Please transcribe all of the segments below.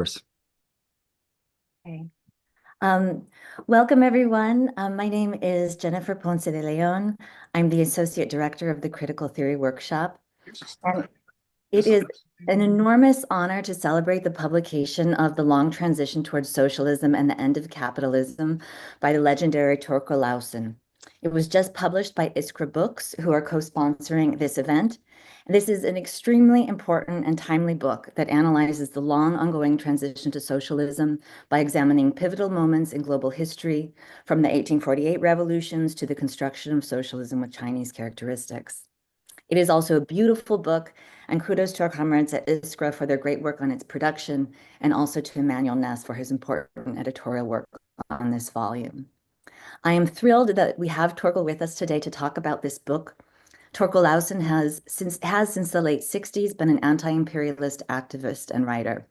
course. Okay. Welcome, everyone. My name is Jennifer Ponce de León. I'm the Associate Director of the Critical Theory Workshop. And it is an enormous honor to celebrate the publication of The Long Transition Towards Socialism and the End of Capitalism by the legendary Torkil Lauesen. It was just published by Iskra Books, who are co-sponsoring this event. This is an extremely important and timely book that analyzes the long ongoing transition to socialism by examining pivotal moments in global history, from the 1848 revolutions to the construction of socialism with Chinese characteristics. It is also a beautiful book, and kudos to our comrades at Iscra for their great work on its production, and also to Immanuel Ness for his important editorial work on this volume. I am thrilled that we have Torkil with us today to talk about this book. Torkil Lauesen has since the late 60s been an anti-imperialist activist and writer.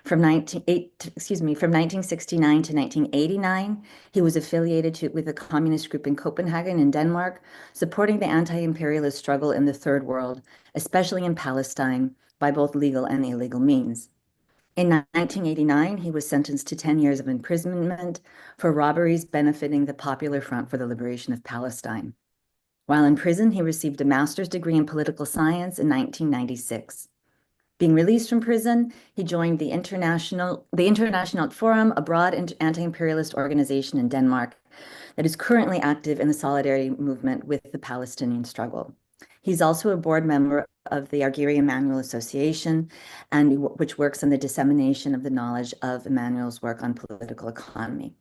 From 1969 to 1989, he was affiliated with a communist group in Copenhagen in Denmark, supporting the anti-imperialist struggle in the Third World, especially in Palestine, by both legal and illegal means. In 1989, he was sentenced to 10 years of imprisonment for robberies benefiting the Popular Front for the Liberation of Palestine. While in prison, he received a master's degree in political science in 1996. Being released from prison, he joined the International Forum, a broad anti-imperialist organization in Denmark that is currently active in the solidarity movement with the Palestinian struggle. He's also a board member of the Immanuel Association, which works on the dissemination of the knowledge of Immanuel's work on political economy.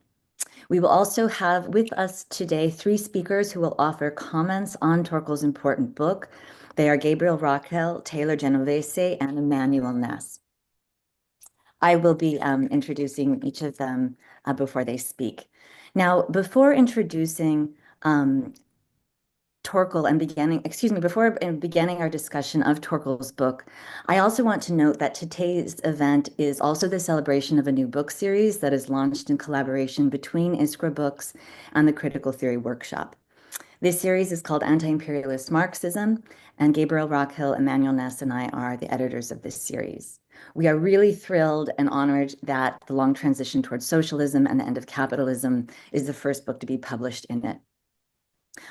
We will also have with us today 3 speakers who will offer comments on Torkil's important book. They are Gabriel, Rockhill, Taylor Genovese, and Immanuel Ness. I will be introducing each of them before they speak. Now, before introducing Torkil and before beginning our discussion of Torkil's book, I also want to note that today's event is also the celebration of a new book series that is launched in collaboration between Iskra Books and the Critical Theory Workshop. This series is called Anti-Imperialist Marxism, and Gabriel, Rockhill, Immanuel Ness, and I are the editors of this series. We are really thrilled and honored that The Long Transition Towards Socialism and the End of Capitalism is the first book to be published in it.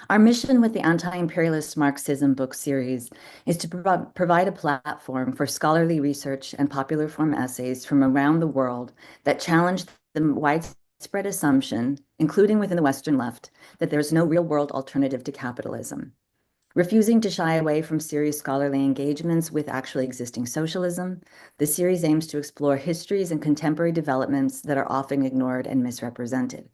Our mission with the Anti-Imperialist Marxism book series is to provide a platform for scholarly research and popular form essays from around the world that challenge the widespread assumption, including within the Western left, that there's no real-world alternative to capitalism. Refusing to shy away from serious scholarly engagements with actually existing socialism, the series aims to explore histories and contemporary developments that are often ignored and misrepresented.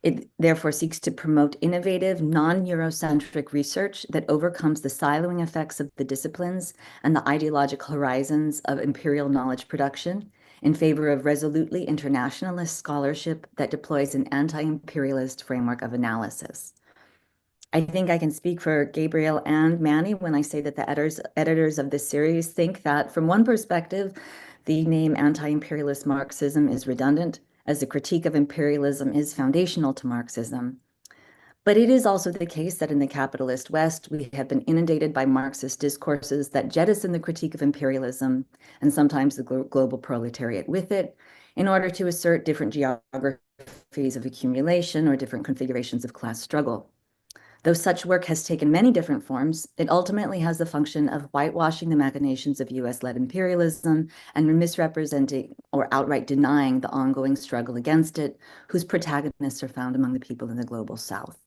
It therefore seeks to promote innovative, non-Eurocentric research that overcomes the siloing effects of the disciplines and the ideological horizons of imperial knowledge production in favor of resolutely internationalist scholarship that deploys an anti-imperialist framework of analysis. I think I can speak for Gabriel and Manny when I say that the editors of this series think that, from one perspective, the name anti-imperialist Marxism is redundant, as the critique of imperialism is foundational to Marxism. But it is also the case that in the capitalist West, we have been inundated by Marxist discourses that jettison the critique of imperialism, and sometimes the global proletariat with it, in order to assert different geographies of accumulation or different configurations of class struggle. Though such work has taken many different forms, it ultimately has the function of whitewashing the machinations of US-led imperialism and misrepresenting or outright denying the ongoing struggle against it, whose protagonists are found among the people in the global South.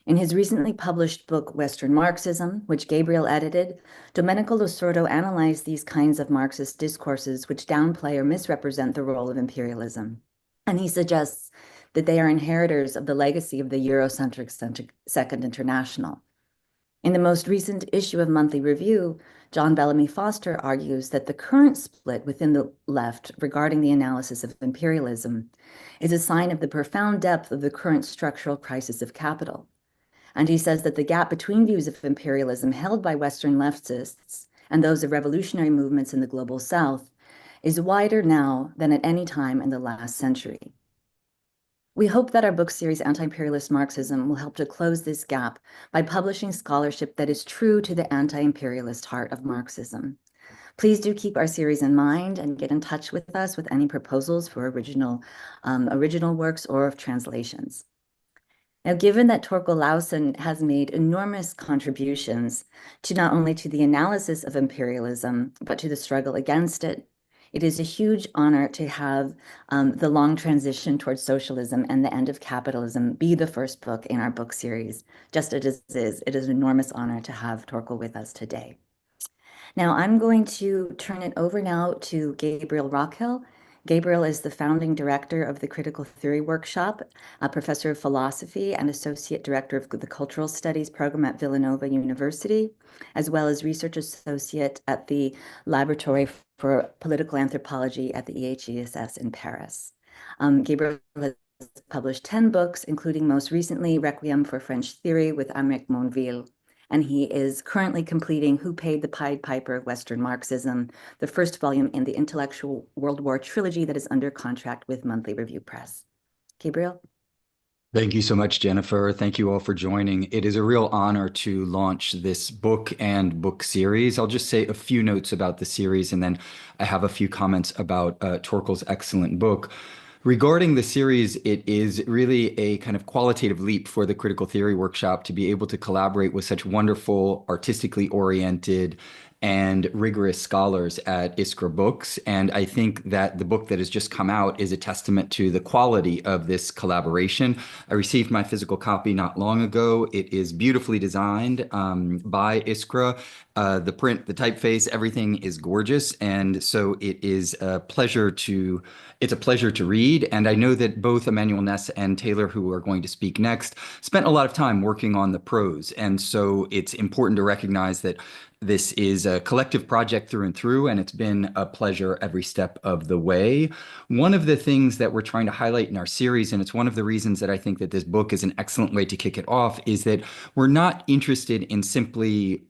In his recently published book, Western Marxism, which Gabriel edited, Domenico Losordo analyzed these kinds of Marxist discourses which downplay or misrepresent the role of imperialism. And he suggests that they are inheritors of the legacy of the Eurocentric Second International. In the most recent issue of Monthly Review, John Bellamy Foster argues that the current split within the left regarding the analysis of imperialism is a sign of the profound depth of the current structural crisis of capital. And he says that the gap between views of imperialism held by Western leftists and those of revolutionary movements in the global South is wider now than at any time in the last century. We hope that our book series, Anti-Imperialist Marxism, will help to close this gap by publishing scholarship that is true to the anti-imperialist heart of Marxism. Please do keep our series in mind and get in touch with us with any proposals for original works or translations. Now, given that Torkil Lauesen has made enormous contributions to not only to the analysis of imperialism, but to the struggle against it, it is a huge honor to have The Long Transition Towards Socialism and the End of Capitalism be the first book in our book series. Just as it is an enormous honor to have Torkil with us today. Now, I'm going to turn it over now to Gabriel Rockhill. Gabriel is the founding director of the Critical Theory Workshop, a professor of philosophy and associate director of the Cultural Studies program at Villanova University, as well as research associate at the Laboratory for Political Anthropology at the EHESS in Paris. Gabriel has published 10 books, including most recently Requiem for French Theory with Amérique Monville, and he is currently completing Who Paid the Pied Piper of Western Marxism, the first volume in the Intellectual World War trilogy that is under contract with Monthly Review Press. Gabriel? Thank you so much, Jennifer. Thank you all for joining. It is a real honor to launch this book and book series. I'll just say a few notes about the series, and then I have a few comments about Torkil's excellent book. Regarding the series, it is really a kind of qualitative leap for the Critical Theory Workshop to be able to collaborate with such wonderful, artistically oriented, and rigorous scholars at Iskra Books. And I think that the book that has just come out is a testament to the quality of this collaboration. I received my physical copy not long ago. It is beautifully designed by Iskra. The print, the typeface, everything is gorgeous. And so it is a pleasure to read. And I know that both Immanuel Ness and Taylor, who are going to speak next, spent a lot of time working on the prose. And so it's important to recognize that this is a collective project through and through, and it's been a pleasure every step of the way. One of the things that we're trying to highlight in our series, and it's one of the reasons that I think that this book is an excellent way to kick it off, is that we're not interested in simply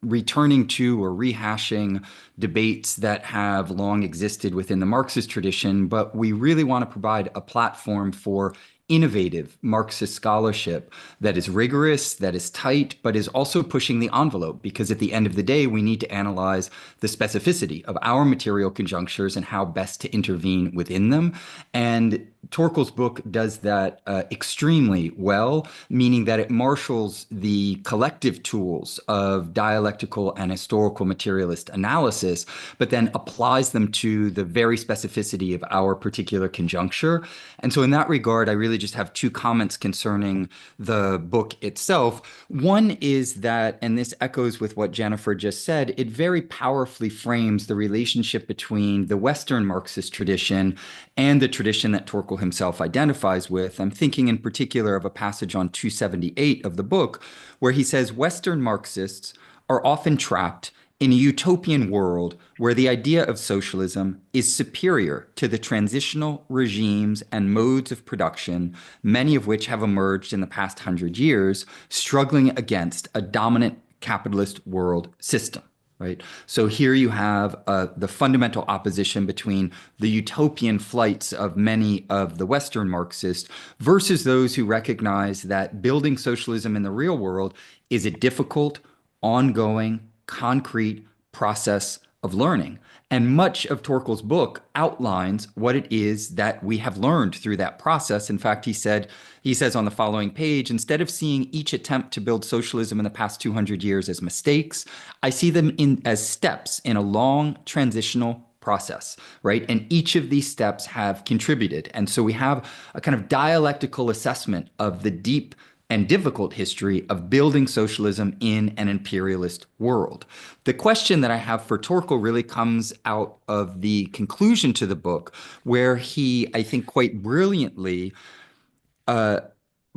returning to or rehashing debates that have long existed within the Marxist tradition, but we really want to provide a platform for innovative Marxist scholarship that is rigorous, that is tight, but is also pushing the envelope, because at the end of the day, we need to analyze the specificity of our material conjunctures and how best to intervene within them. And Torkil's book does that extremely well, meaning that it marshals the collective tools of dialectical and historical materialist analysis, but then applies them to the very specificity of our particular conjuncture. And so in that regard, I really just have two comments concerning the book itself. One is that, and this echoes with what Jennifer just said, it very powerfully frames the relationship between the Western Marxist tradition and the tradition that Torkil himself identifies with. I'm thinking in particular of a passage on 278 of the book, where he says Western Marxists are often trapped in a utopian world where the idea of socialism is superior to the transitional regimes and modes of production, many of which have emerged in the past 100 years, struggling against a dominant capitalist world system. Right. So here you have the fundamental opposition between the utopian flights of many of the Western Marxists versus those who recognize that building socialism in the real world is a difficult, ongoing, concrete process of learning. And much of Torkil's book outlines what it is that we have learned through that process. In fact, he says on the following page, instead of seeing each attempt to build socialism in the past 200 years as mistakes, I see them as steps in a long transitional process, right? And each of these steps have contributed. And so we have a kind of dialectical assessment of the deep and difficult history of building socialism in an imperialist world. The question that I have for Torkil really comes out of the conclusion to the book, where he, I think, quite brilliantly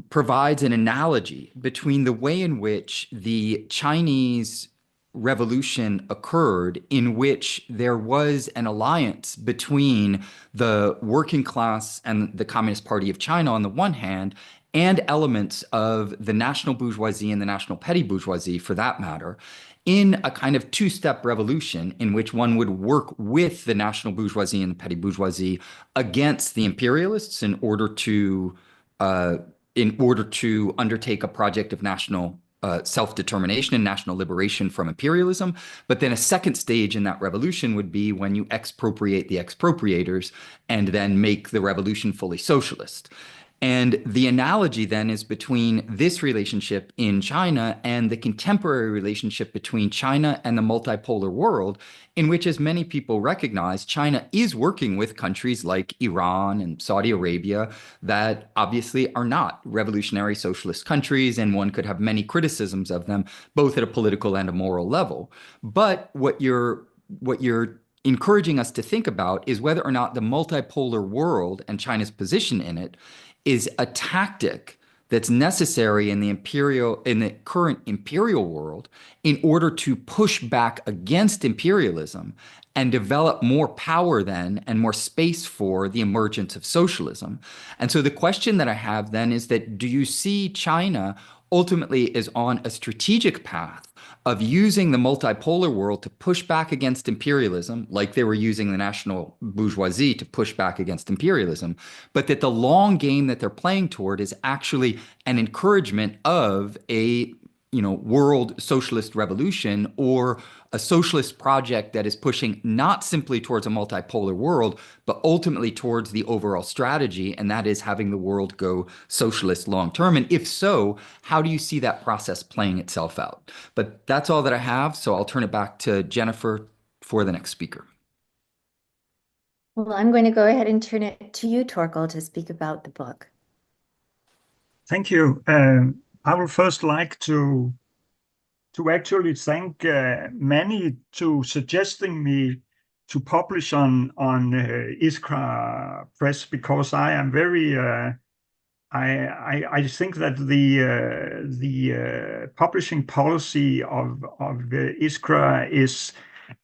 provides an analogy between the way in which the Chinese revolution occurred, in which there was an alliance between the working class and the Communist Party of China on the one hand, and elements of the national bourgeoisie and the national petty bourgeoisie, for that matter, in a kind of two-step revolution in which one would work with the national bourgeoisie and the petty bourgeoisie against the imperialists in order to undertake a project of national self-determination and national liberation from imperialism. But then a second stage in that revolution would be when you expropriate the expropriators and then make the revolution fully socialist. And the analogy then is between this relationship in China and the contemporary relationship between China and the multipolar world, in which, as many people recognize, China is working with countries like Iran and Saudi Arabia that obviously are not revolutionary socialist countries, and one could have many criticisms of them, both at a political and a moral level. But what you're encouraging us to think about is whether or not the multipolar world and China's position in it is a tactic that's necessary in the current imperial world in order to push back against imperialism and develop more power then and more space for the emergence of socialism. And so the question that I have then is that, do you see China ultimately is on a strategic path of using the multipolar world to push back against imperialism, like they were using the national bourgeoisie to push back against imperialism, but that the long game that they're playing toward is actually an encouragement of a world socialist revolution, or a socialist project that is pushing not simply towards a multipolar world, but ultimately towards the overall strategy, and that is having the world go socialist long term. And if so, how do you see that process playing itself out? But that's all that I have, so I'll turn it back to Jennifer for the next speaker. Well, I'm going to go ahead and turn it to you, Torkil, to speak about the book. Thank you. I would first like to actually thank Manny to suggesting me to publish on Iskra Press, because I am very I think that the publishing policy of Iskra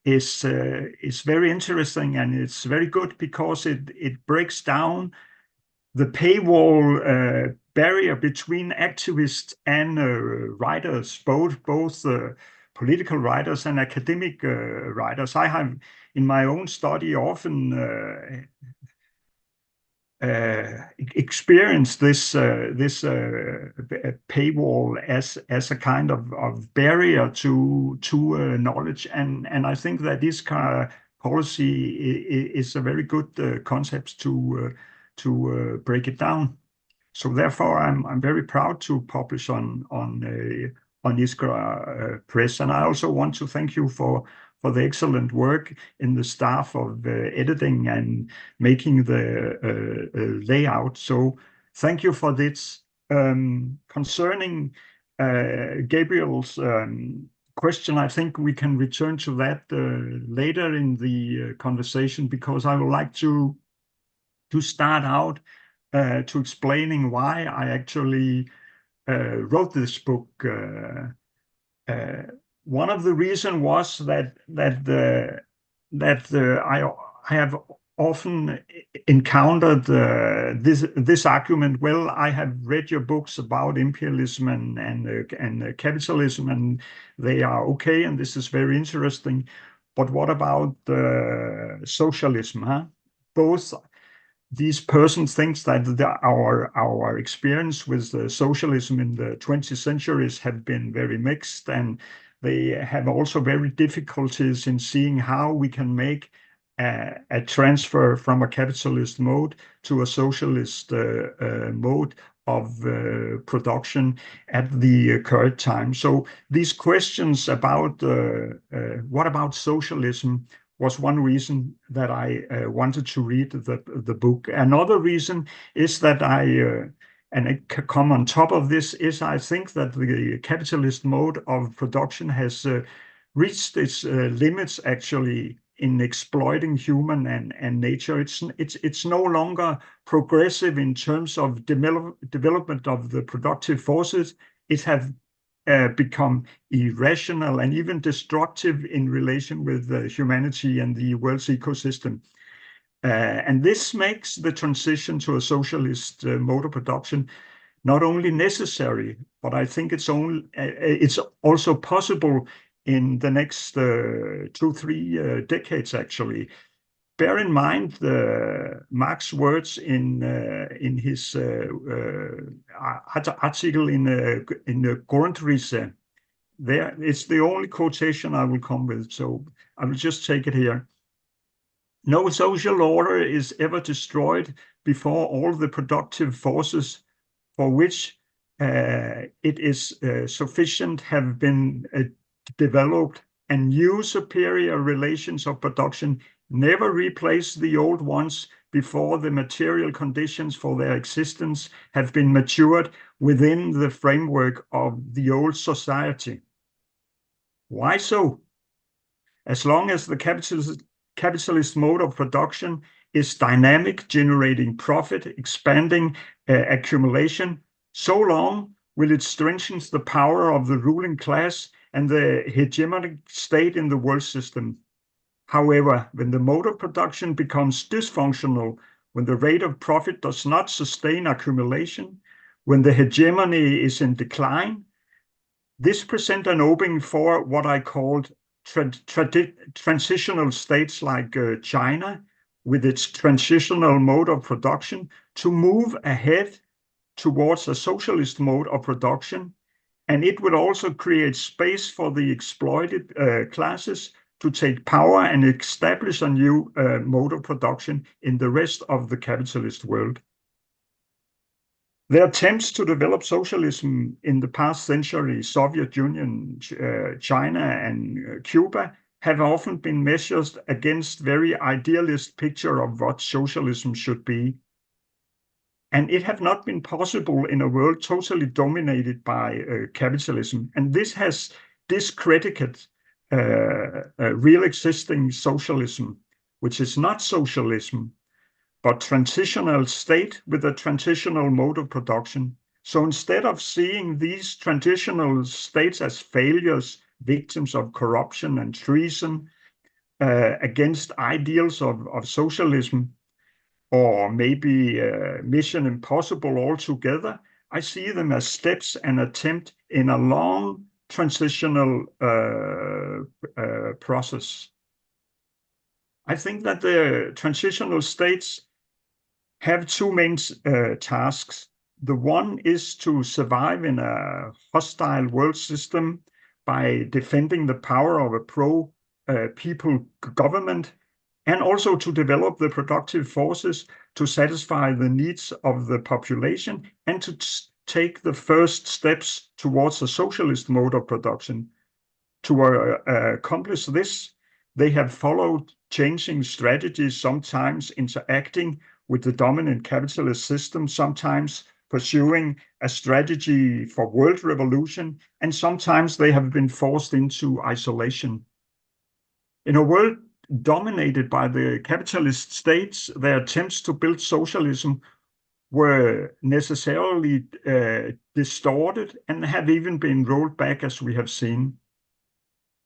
is very interesting, and it's very good because it breaks down the paywall barrier between activists and writers, both political writers and academic writers. I have, in my own study, often experienced this paywall as a kind of barrier to knowledge, and I think that this kind of policy is a very good concept to break it down. So therefore, I'm very proud to publish on Iskra Press, and I also want to thank you for the excellent work in the staff of editing and making the layout. So thank you for this. Concerning Gabriel's question, I think we can return to that later in the conversation, because I would like to start out to explaining why I actually wrote this book. One of the reasons was that I have often encountered this argument. Well, I have read your books about imperialism and capitalism, and they are okay, and this is very interesting. But what about socialism? Huh? Both these persons think that our experience with socialism in the 20th centuries have been very mixed, and they have also very difficulties in seeing how we can make a transfer from a capitalist mode to a socialist mode of production at the current time. So these questions about what about socialism was one reason that I wanted to read the book. Another reason is that and I come on top of this, is I think that the capitalist mode of production has reached its limits actually in exploiting human and nature. It's no longer progressive in terms of development of the productive forces. It has become irrational and even destructive in relation with humanity and the world's ecosystem. And this makes the transition to a socialist mode of production not only necessary, but I think it's also possible in the next 2-3 decades, actually. bear in mind Marx's words in his article in the Grundrisse. There, it's the only quotation I will come with, so I will just take it here. No social order is ever destroyed before all the productive forces for which it is sufficient have been developed, and new superior relations of production never replace the old ones before the material conditions for their existence have been matured within the framework of the old society. Why so? As long as the capitalist mode of production is dynamic, generating profit, expanding accumulation, so long will it strengthen the power of the ruling class and the hegemonic state in the world system. However, when the mode of production becomes dysfunctional, when the rate of profit does not sustain accumulation, when the hegemony is in decline, this presents an opening for what I called transitional states like China, with its transitional mode of production, to move ahead towards a socialist mode of production. And it would also create space for the exploited classes to take power and establish a new mode of production in the rest of the capitalist world. The attempts to develop socialism in the past century, Soviet Union, China, and Cuba, have often been measured against very idealist picture of what socialism should be. And it have not been possible in a world totally dominated by capitalism. And this has discredited real existing socialism, which is not socialism, but transitional state with a transitional mode of production. So instead of seeing these transitional states as failures, victims of corruption and treason against ideals of socialism, or maybe mission impossible altogether, I see them as steps and attempt in a long transitional process. I think that the transitional states have two main tasks. The one is to survive in a hostile world system by defending the power of a pro-people government, and also to develop the productive forces to satisfy the needs of the population and to take the first steps towards a socialist mode of production. To accomplish this, they have followed changing strategies, sometimes interacting with the dominant capitalist system, sometimes pursuing a strategy for world revolution, and sometimes they have been forced into isolation. In a world dominated by the capitalist states, their attempts to build socialism were necessarily distorted and have even been rolled back, as we have seen.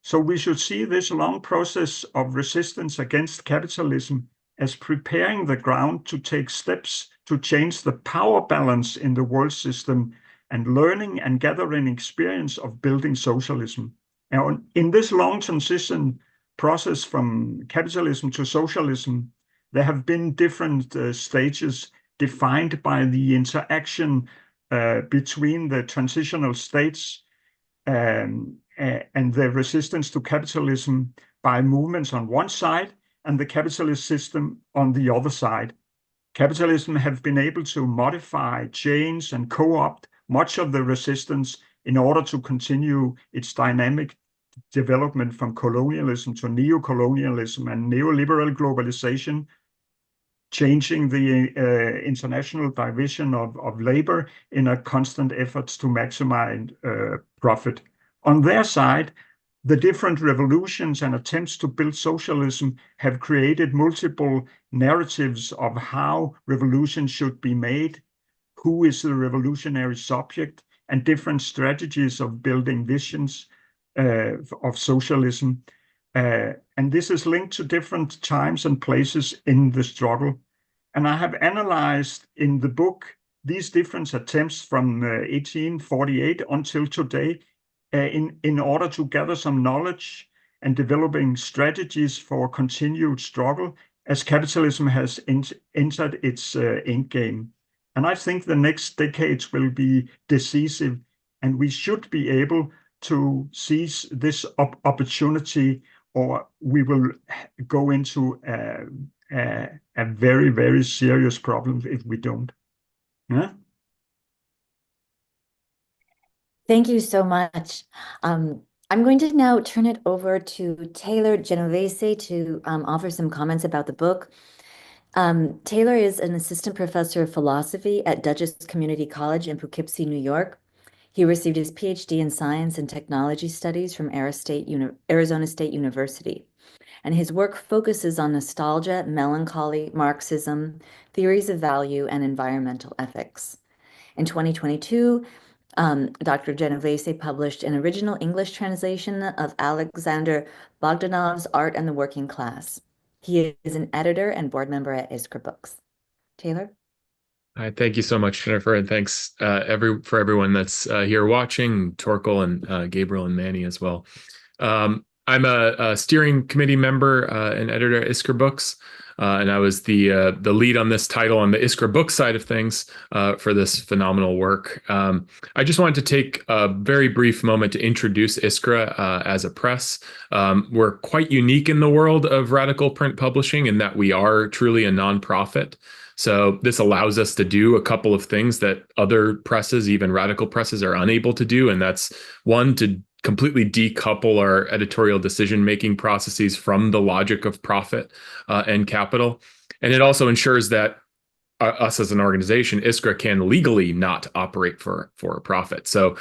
So we should see this long process of resistance against capitalism as preparing the ground to take steps to change the power balance in the world system and learning and gathering experience of building socialism. Now, in this long transition process from capitalism to socialism, there have been different stages defined by the interaction between the transitional states and the resistance to capitalism by movements on one side and the capitalist system on the other side. Capitalism have been able to modify, change, and co-opt much of the resistance in order to continue its dynamic development from colonialism to neo-colonialism and neoliberal globalization, changing the international division of labor in a constant effort to maximize profit. On their side, the different revolutions and attempts to build socialism have created multiple narratives of how revolution should be made, who is the revolutionary subject, and different strategies of building visions of socialism. And this is linked to different times and places in the struggle. And I have analyzed in the book these different attempts from 1848 until today in order to gather some knowledge and developing strategies for continued struggle as capitalism has entered its end game. And I think the next decades will be decisive, and we should be able to seize this opportunity, or we will go into a very, very serious problem if we don't. Yeah? Thank you so much. I'm going to now turn it over to Taylor Genovese to offer some comments about the book. Taylor is an assistant professor of philosophy at Dutchess Community College in Poughkeepsie, New York. He received his PhD in Science and Technology Studies from Arizona State University. And his work focuses on nostalgia, melancholy, Marxism, theories of value, and environmental ethics. In 2022, Dr. Genovese published an original English translation of Alexander Bogdanov's Art and the Working Class. He is an editor and board member at Iskra Books. Taylor? Hi, thank you so much, Jennifer, and thanks for everyone that's here watching, Torkil and Gabriel and Manny as well. I'm a steering committee member and editor at Iskra Books, and I was the lead on this title on the Iskra Books side of things for this phenomenal work. I just wanted to take a very brief moment to introduce Iskra as a press. We're quite unique in the world of radical print publishing in that we are truly a nonprofit. So this allows us to do a couple of things that other presses, even radical presses, are unable to do. And that's one, to completely decouple our editorial decision-making processes from the logic of profit and capital. And it also ensures that us as an organization, Iskra, can legally not operate for a profit. So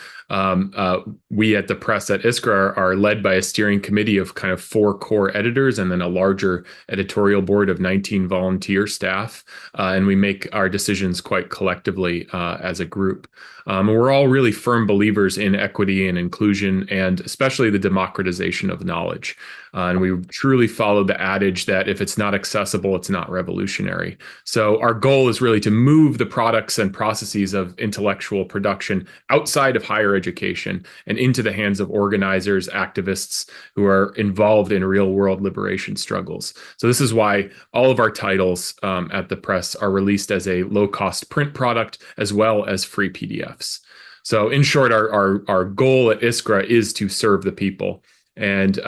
we at the press at Iskra are led by a steering committee of kind of 4 core editors and then a larger editorial board of 19 volunteer staff. And we make our decisions quite collectively as a group. We're all really firm believers in equity and inclusion, and especially the democratization of knowledge. And we truly follow the adage that if it's not accessible, it's not revolutionary. So our goal is really to move the products and processes of intellectual production outside of higher education and into the hands of organizers, activists who are involved in real world liberation struggles. So this is why all of our titles at the press are released as a low cost print product as well as free PDFs. So in short, our goal at Iskra is to serve the people. And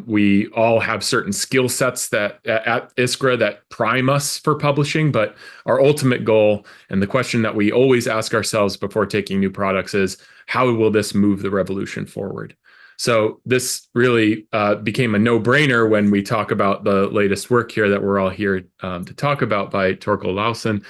we all have certain skill sets that at Iskra that prime us for publishing, but our ultimate goal and the question that we always ask ourselves before taking new products is, how will this move the revolution forward? So this really became a no-brainer when we talk about the latest work here that we're all here to talk about by Torkil Lauesen,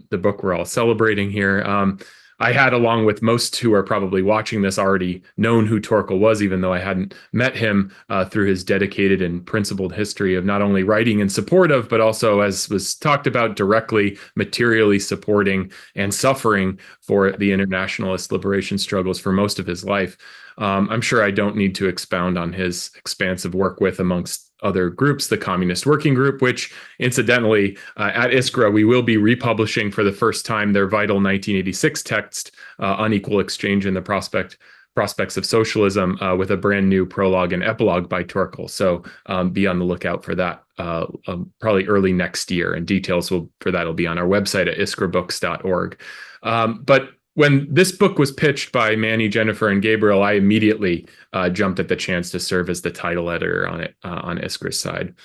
the book we're all celebrating here. I had, along with most who are probably watching this, already known who Torkil was, even though I hadn't met him through his dedicated and principled history of not only writing in support of, but also, as was talked about, directly, materially supporting and suffering for the internationalist liberation struggles for most of his life. I'm sure I don't need to expound on his expansive work with, amongst other groups, the Communist Working Group, which incidentally at Iskra, we will be republishing for the first time their vital 1986 text, Unequal Exchange and the Prospects of Socialism, with a brand new prologue and epilogue by Torkil. So be on the lookout for that probably early next year, and details for that will be on our website at iskrabooks.org. But when this book was pitched by Manny, Jennifer, and Gabriel, I immediately jumped at the chance to serve as the title editor on it on Iskra's side.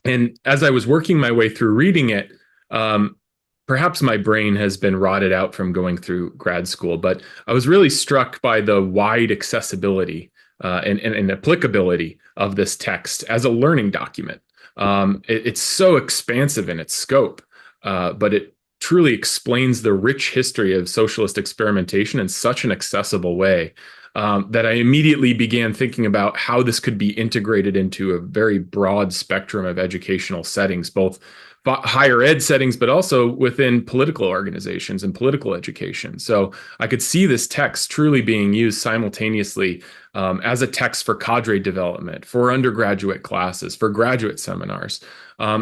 And as I was working my way through reading it, perhaps my brain has been rotted out from going through grad school, but I was really struck by the wide accessibility and applicability of this text as a learning document. It's so expansive in its scope, but it truly explains the rich history of socialist experimentation in such an accessible way that I immediately began thinking about how this could be integrated into a very broad spectrum of educational settings, both higher ed settings, but also within political organizations and political education. So I could see this text truly being used simultaneously as a text for cadre development, for undergraduate classes, for graduate seminars.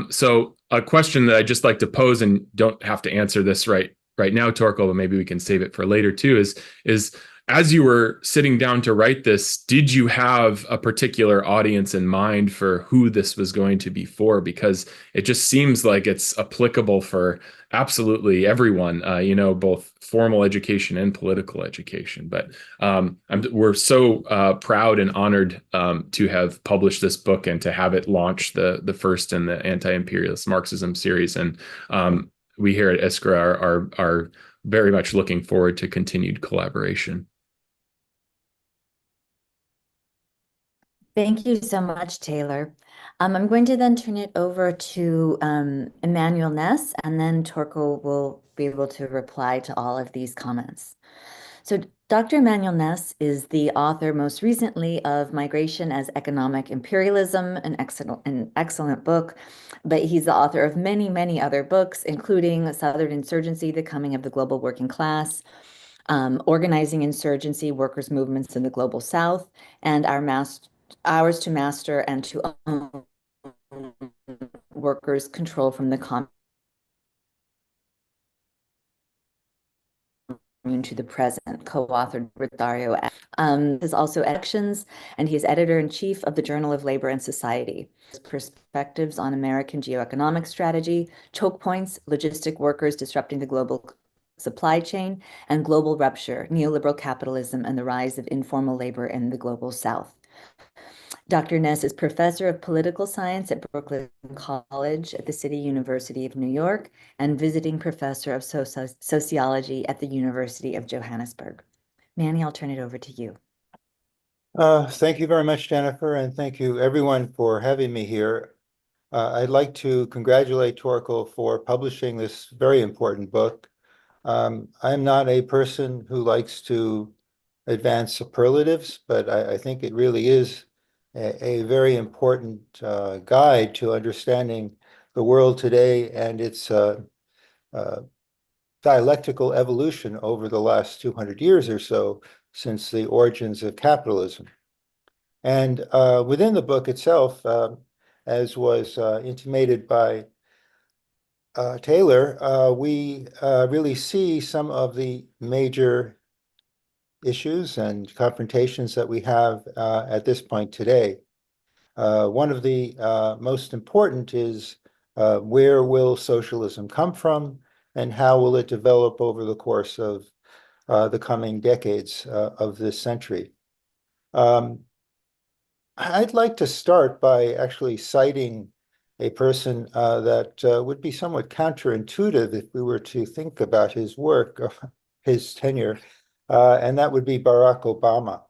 So a question that I just like to pose, and don't have to answer this right now, Torkil, but maybe we can save it for later too, is as you were sitting down to write this, did you have a particular audience in mind for who this was going to be for? Because it just seems like it's applicable for absolutely everyone, both formal education and political education. But we're so proud and honored to have published this book and to have it launch the first in the Anti-Imperialist Marxism series. And we here at Iskra are very much looking forward to continued collaboration. Thank you so much, Taylor. I'm going to then turn it over to Immanuel Ness, and then Torkil will be able to reply to all of these comments. So Dr. Immanuel Ness is the author most recently of Migration as Economic Imperialism, an excellent book, but he's the author of many, many other books, including Southern Insurgency, The Coming of the Global Working Class, Organizing Insurgency, Workers' Movements in the Global South, and Ours to Master and to Own, Workers' Control from the Commune to the Present, co-authored with Dario. Is also Actions, and he's editor-in-chief of the Journal of Labor and Society. His perspectives on American geoeconomic strategy, choke points, logistic workers disrupting the global supply chain, and global rupture, neoliberal capitalism, and the rise of informal labor in the global South. Dr. Ness is professor of political science at Brooklyn College at the City University of New York and visiting professor of sociology at the University of Johannesburg. Manny, I'll turn it over to you. Thank you very much, Jennifer, and thank you everyone for having me here. I'd like to congratulate Torkil for publishing this very important book. I'm not a person who likes to advance superlatives, but I think it really is a very important guide to understanding the world today and its dialectical evolution over the last 200 years or so since the origins of capitalism. And within the book itself, as was intimated by Taylor, we really see some of the major issues and confrontations that we have at this point today. One of the most important is where will socialism come from and how will it develop over the course of the coming decades of this century. I'd like to start by actually citing a person that would be somewhat counterintuitive if we were to think about his work, his tenure, and that would be Barack Obama,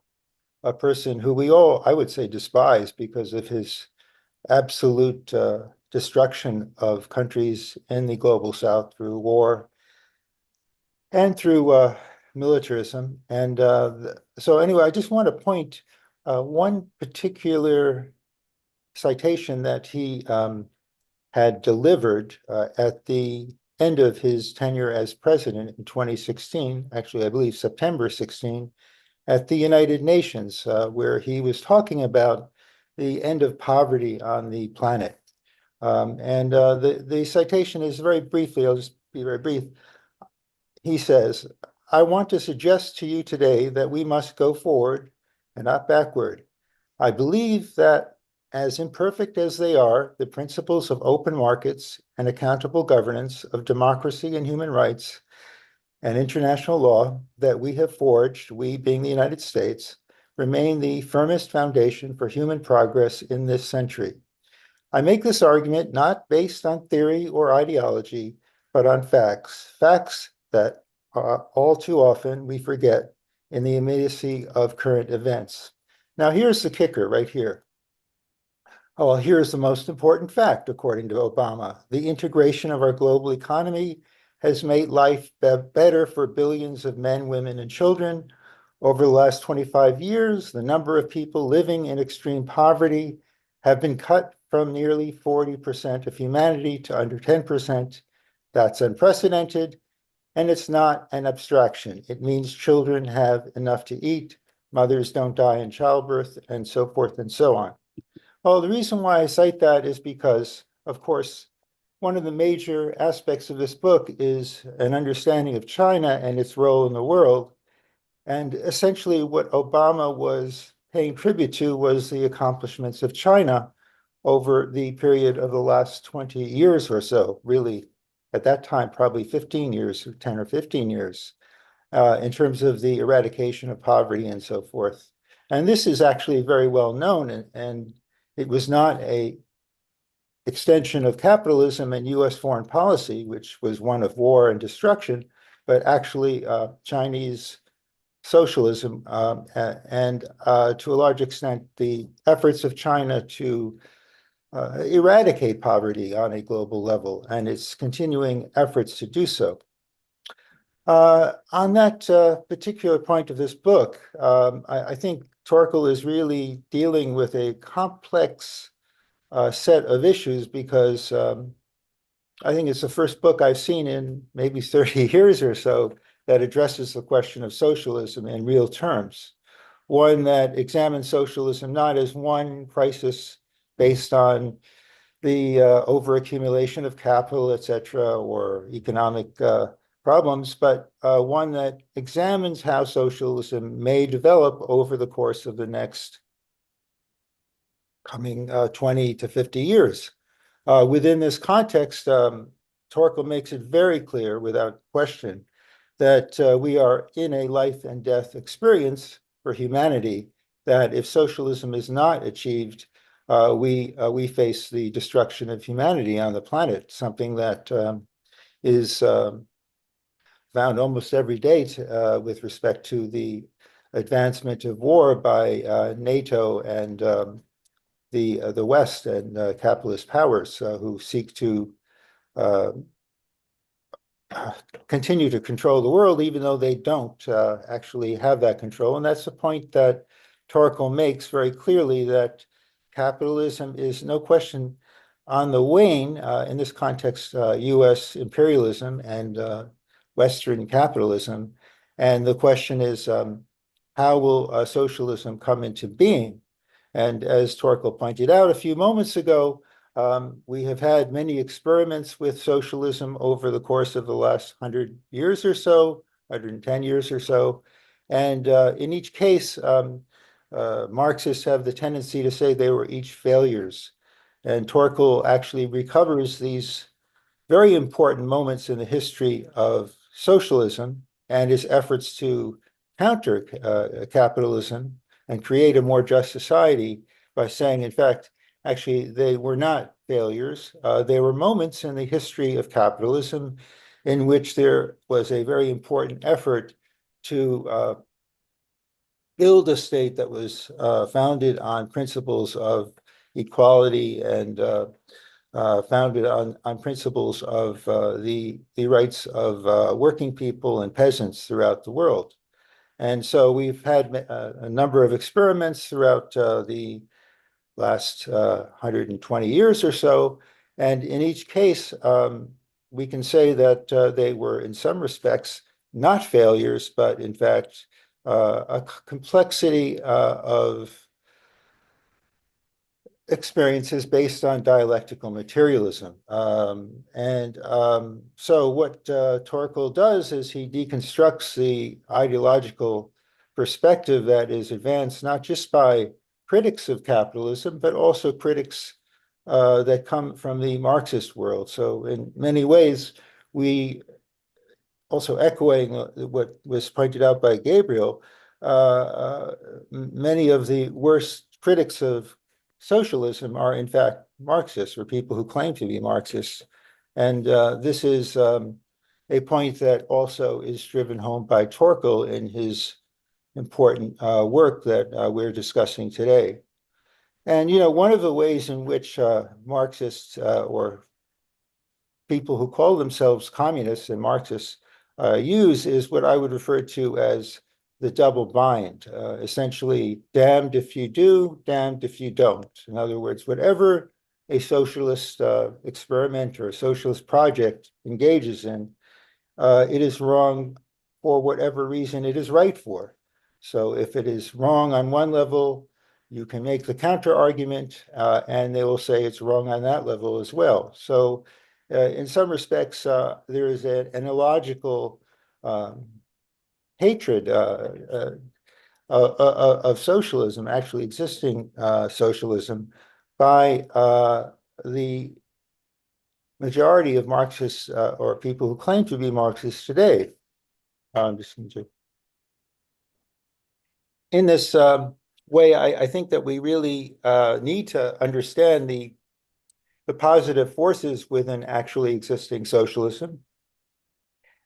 a person who we all, I would say, despise because of his absolute destruction of countries in the global South through war and through militarism. And so anyway, I just want to point one particular citation that he had delivered at the end of his tenure as president in 2016, actually, I believe September 16, at the United Nations, where he was talking about the end of poverty on the planet. And the citation is very briefly, I'll just be very brief. He says, "I want to suggest to you today that we must go forward and not backward. I believe that as imperfect as they are, the principles of open markets and accountable governance of democracy and human rights and international law that we have forged, we being the United States, remain the firmest foundation for human progress in this century. I make this argument not based on theory or ideology, but on facts, facts that all too often we forget in the immediacy of current events." Now, here's the kicker right here. Oh, well, here's the most important fact, according to Obama. The integration of our global economy has made life better for billions of men, women, and children. Over the last 25 years, the number of people living in extreme poverty have been cut from nearly 40% of humanity to under 10%. That's unprecedented, and it's not an abstraction. It means children have enough to eat, mothers don't die in childbirth, and so forth and so on. Well, the reason why I cite that is because, of course, one of the major aspects of this book is an understanding of China and its role in the world. And essentially what Obama was paying tribute to was the accomplishments of China over the period of the last 20 years or so, really, at that time, probably 15 years, or 10 or 15 years, in terms of the eradication of poverty and so forth. And this is actually very well known, and it was not a extension of capitalism and US foreign policy, which was one of war and destruction, but actually Chinese socialism and to a large extent the efforts of China to eradicate poverty on a global level and its continuing efforts to do so. On that particular point of this book, I think Torkil is really dealing with a complex set of issues because I think it's the first book I've seen in maybe 30 years or so that addresses the question of socialism in real terms. One that examines socialism not as one crisis based on the overaccumulation of capital, etc., or economic problems, but one that examines how socialism may develop over the course of the next coming 20 to 50 years. Within this context, Torkil makes it very clear, without question, that we are in a life and death experience for humanity, that if socialism is not achieved, we face the destruction of humanity on the planet, something that is found almost every day with respect to the advancement of war by NATO and the West and capitalist powers who seek to continue to control the world, even though they don't actually have that control. And that's the point that Torkil makes very clearly, that capitalism is no question on the wane, in this context, US imperialism and Western capitalism. And the question is, how will socialism come into being? And as Torkil pointed out a few moments ago, we have had many experiments with socialism over the course of the last 100 years or so, 110 years or so. And in each case, Marxists have the tendency to say they were each failures. And Torkil actually recovers these very important moments in the history of socialism and his efforts to counter capitalism and create a more just society by saying, in fact, actually, they were not failures. They were moments in the history of capitalism in which there was a very important effort to build a state that was founded on principles of equality and founded on principles of the rights of working people and peasants throughout the world. And so we've had a number of experiments throughout the last 120 years or so. And in each case, we can say that they were in some respects not failures, but in fact, a complexity of experiences based on dialectical materialism. So what Torkil does is he deconstructs the ideological perspective that is advanced not just by critics of capitalism, but also critics that come from the Marxist world. So in many ways, we also echoing what was pointed out by Gabriel, many of the worst critics of socialism are in fact Marxists, or people who claim to be Marxists. And this is a point that also is driven home by Torkil in his important work that we're discussing today. And, you know, one of the ways in which Marxists or people who call themselves communists and Marxists use is what I would refer to as the double bind, essentially damned if you do, damned if you don't. In other words, whatever a socialist experiment or a socialist project engages in, it is wrong for whatever reason it is right for. So if it is wrong on one level, you can make the counter argument, and they will say it's wrong on that level as well. So in some respects, there is an illogical hatred of socialism, actually existing socialism, by the majority of Marxists or people who claim to be Marxists today. I'm just going to. In this way, I think that we really need to understand the positive forces within actually existing socialism,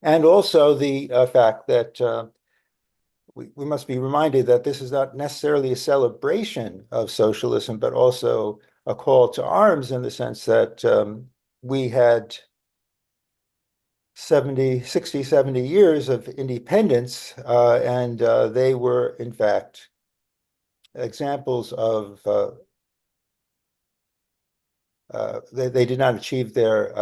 and also the fact that we must be reminded that this is not necessarily a celebration of socialism, but also a call to arms, in the sense that we had 60, 70 years of independence, and they were, in fact, examples of they did not achieve their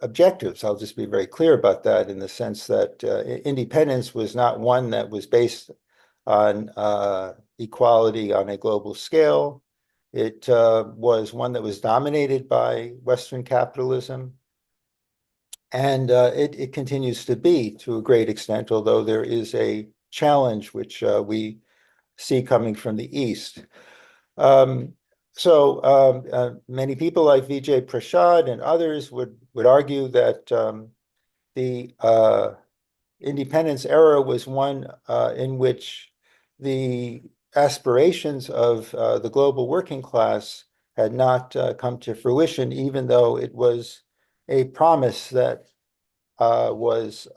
objectives. I'll just be very clear about that, in the sense that independence was not one that was based on equality on a global scale. It was one that was dominated by Western capitalism. And it continues to be, to a great extent, although there is a challenge which we see coming from the East. Many people like Vijay Prashad and others would argue that the independence era was one in which the aspirations of the global working class had not come to fruition, even though it was a promise that was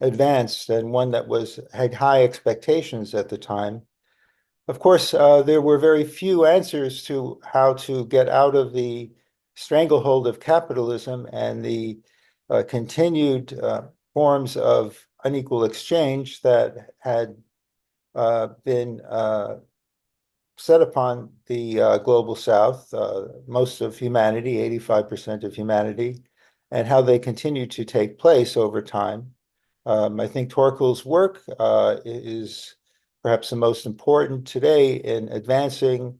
advanced, and one that had high expectations at the time. Of course, there were very few answers to how to get out of the stranglehold of capitalism and the continued forms of unequal exchange that had been set upon the global South, most of humanity, 85% of humanity, and how they continue to take place over time. I think Torkil's work is perhaps the most important today in advancing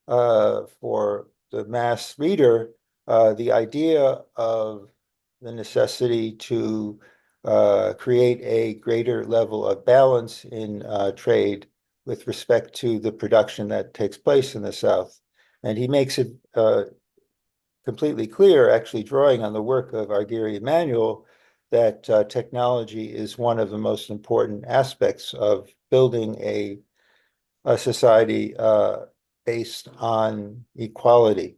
for the mass reader the idea of the necessity to create a greater level of balance in trade with respect to the production that takes place in the South. And he makes it completely clear, actually drawing on the work of our dear Immanuel, that technology is one of the most important aspects of building a society based on equality.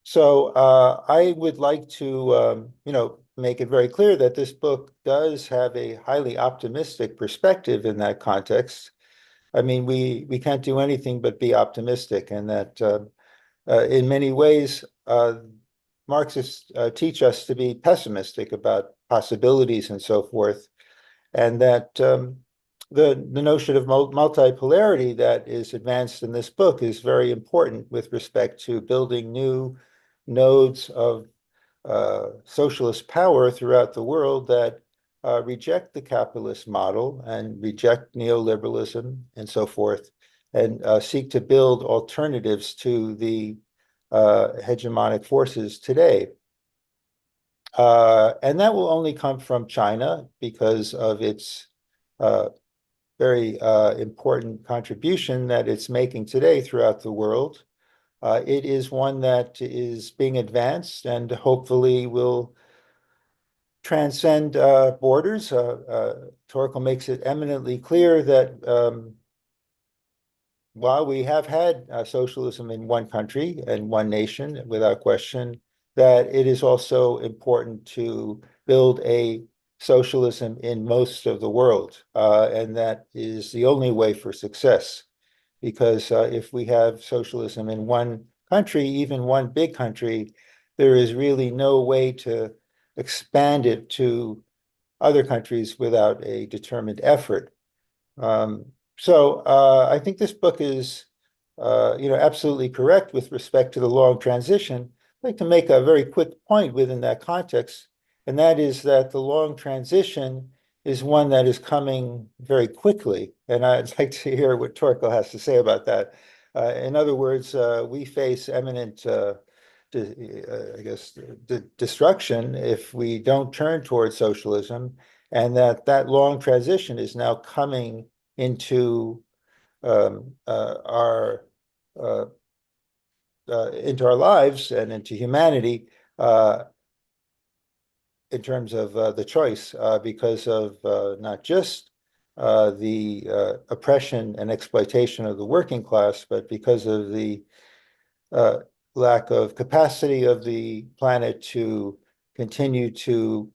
So I would like to, make it very clear that this book does have a highly optimistic perspective in that context. I mean, we can't do anything but be optimistic, and that in many ways, Marxists teach us to be pessimistic about possibilities and so forth, and that the notion of multipolarity that is advanced in this book is very important with respect to building new nodes of socialist power throughout the world that reject the capitalist model and reject neoliberalism and so forth, and seek to build alternatives to the hegemonic forces today. And that will only come from China because of its very important contribution that it's making today throughout the world. It is one that is being advanced and hopefully will transcend borders. Torkil makes it eminently clear that while we have had socialism in one country and one nation, without question, that it is also important to build a socialism in most of the world. And that is the only way for success. Because if we have socialism in one country, even one big country, there is really no way to expand it to other countries without a determined effort. So I think this book is, absolutely correct with respect to the long transition. I'd like to make a very quick point within that context, and that is that the long transition is one that is coming very quickly. And I'd like to hear what Torkil has to say about that. In other words, we face imminent, destruction if we don't turn towards socialism. and that long transition is now coming into our lives and into humanity in terms of the choice, because of not just the oppression and exploitation of the working class, but because of the lack of capacity of the planet to continue to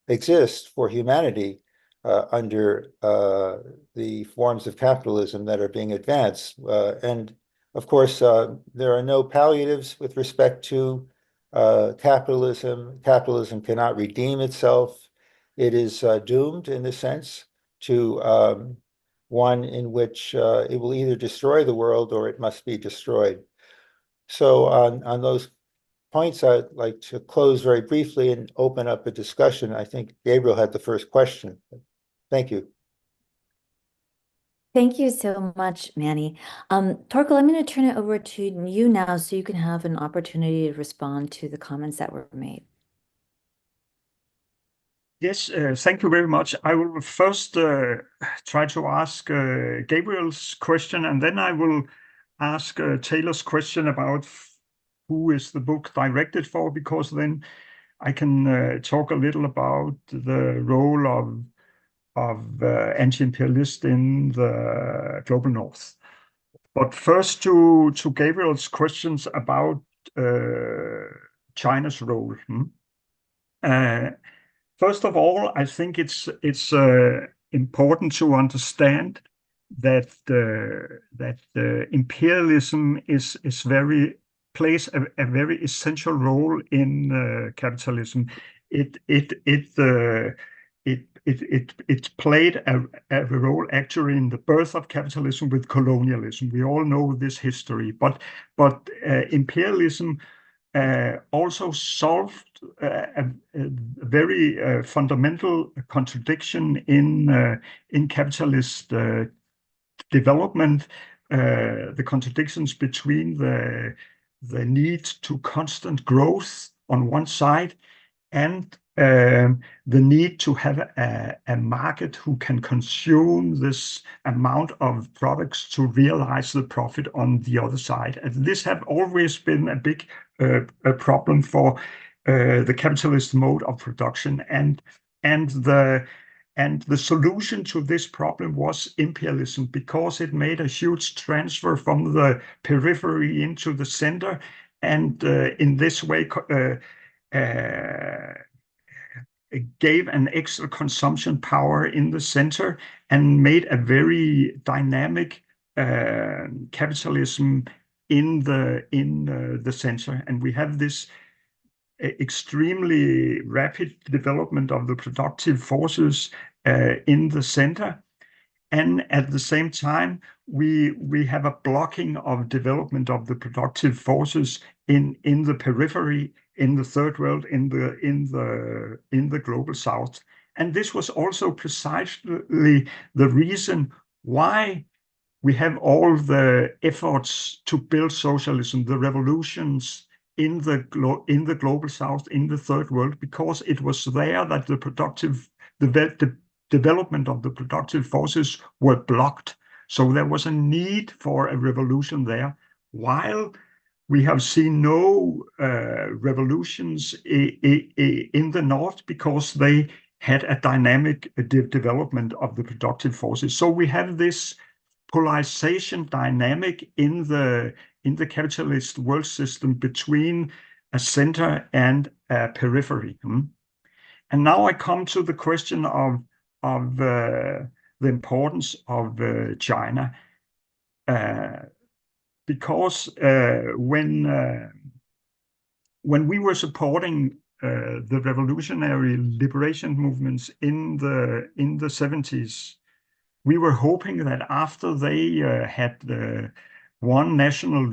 exist for humanity under the forms of capitalism that are being advanced. And of course, there are no palliatives with respect to capitalism. Capitalism cannot redeem itself. It is doomed, in a sense, to one in which it will either destroy the world or it must be destroyed. So on those points, I'd like to close very briefly and open up a discussion. I think Gabriel had the first question. Thank you. Thank you so much, Manny. Torkil, I'm going to turn it over to you now so you can have an opportunity to respond to the comments that were made. Yes, thank you very much. I will first try to ask Gabriel's question, and then I will ask Taylor's question about who is the book directed for, because then I can talk a little about the role of anti-imperialists in the global north. But first to Gabriel's questions about China's role. First of all, I think it's important to understand that imperialism plays a very essential role in capitalism. It played a role actually in the birth of capitalism with colonialism. We all know this history, but imperialism also solved a very fundamental contradiction in capitalist development, the contradictions between the need to constant growth on one side and the need to have a market who can consume this amount of products to realize the profit on the other side. And this have always been a big a problem for the capitalist mode of production, and the solution to this problem was imperialism, because it made a huge transfer from the periphery into the center, and in this way gave an extra consumption power in the center and made a very dynamic capitalism in the center. And we have this extremely rapid development of the productive forces in the center, and at the same time we have a blocking of development of the productive forces in the periphery, in the third world, in the global south. And this was also precisely the reason why we have all the efforts to build socialism, the revolutions in the global south, in the third world, because it was there that the development of the productive forces were blocked. So there was a need for a revolution there, while we have seen no revolutions in the north, because they had a dynamic development of the productive forces. So we have this polarization dynamic in the capitalist world system between a center and a periphery. And now I come to the question of the importance of China, because when we were supporting the revolutionary liberation movements in the 70s, we were hoping that after they had won national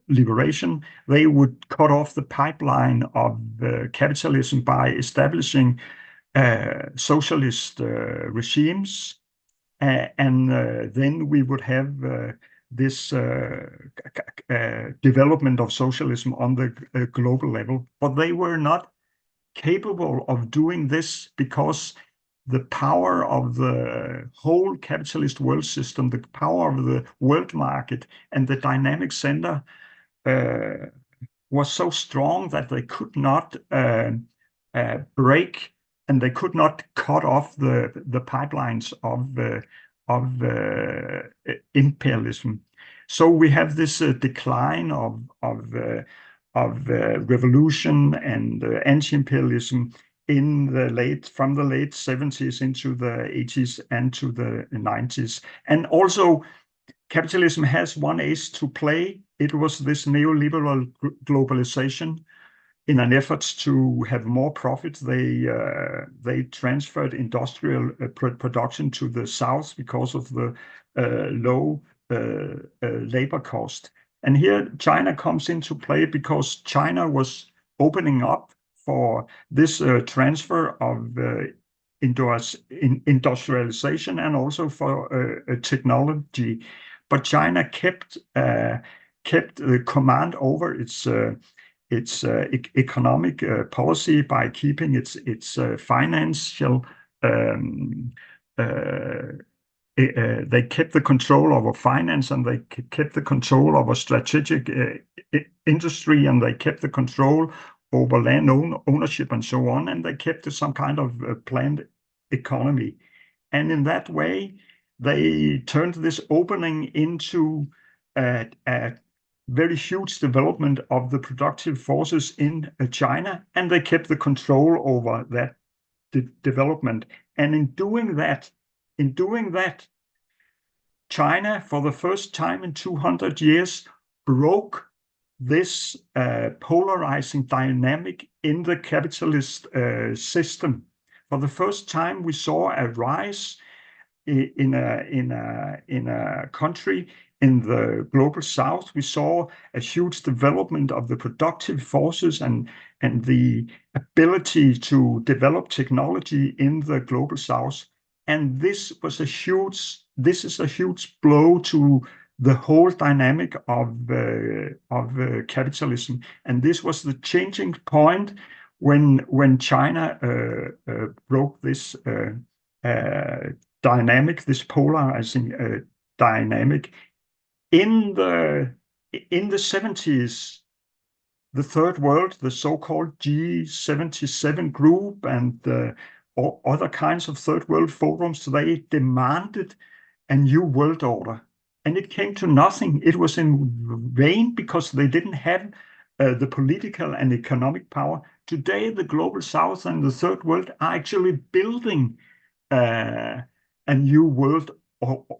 liberation, they would cut off the pipeline of capitalism by establishing socialist regimes, and then we would have this development of socialism on the global level. But they were not capable of doing this because the power of the whole capitalist world system, the power of the world market and the dynamic center was so strong that they could not break, and they could not cut off the pipelines of imperialism. So we have this decline of revolution and anti-imperialism from the late 70s into the 80s and to the 90s. And also, capitalism has one ace to play. It was this neoliberal globalization. In an effort to have more profit, they transferred industrial production to the south because of the low labor cost. And here China comes into play because China was opening up for this transfer of industrialization and also for technology. But China kept the command over its economic policy by keeping its financial. They kept the control over finance, and they kept the control over strategic industry, and they kept the control over land ownership and so on, and they kept some kind of planned economy. And in that way, they turned this opening into a very huge development of the productive forces in China, and they kept the control over that development. And in doing that, China, for the first time in 200 years, broke this polarizing dynamic in the capitalist system. For the first time, we saw a rise in a country in the global south. We saw a huge development of the productive forces and the ability to develop technology in the global south. And this is a huge blow to the whole dynamic of capitalism. And this was the changing point when China broke this dynamic, this polarizing dynamic. In the 70s, the third world, the so-called G77 group and other kinds of third world forums, they demanded a new world order. And it came to nothing. It was in vain because they didn't have the political and economic power. Today, the global south and the third world are actually building a new world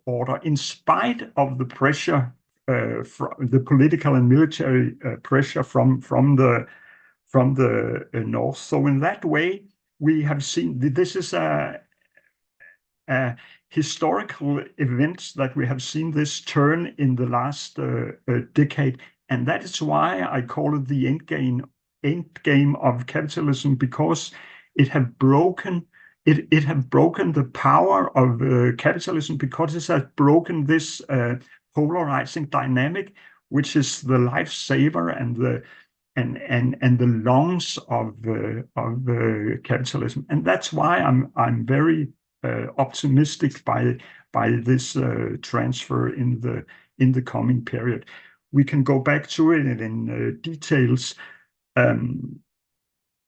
order in spite of the pressure, the political and military pressure from the north. So in that way, we have seen this is a historical event that we have seen this turn in the last decade, and that is why I call it the end game of capitalism, because it have broken. It have broken the power of capitalism, because it has broken this polarizing dynamic, which is the lifesaver and the lungs of capitalism. And that's why I'm very optimistic by this transfer in the coming period. We can go back to it in details.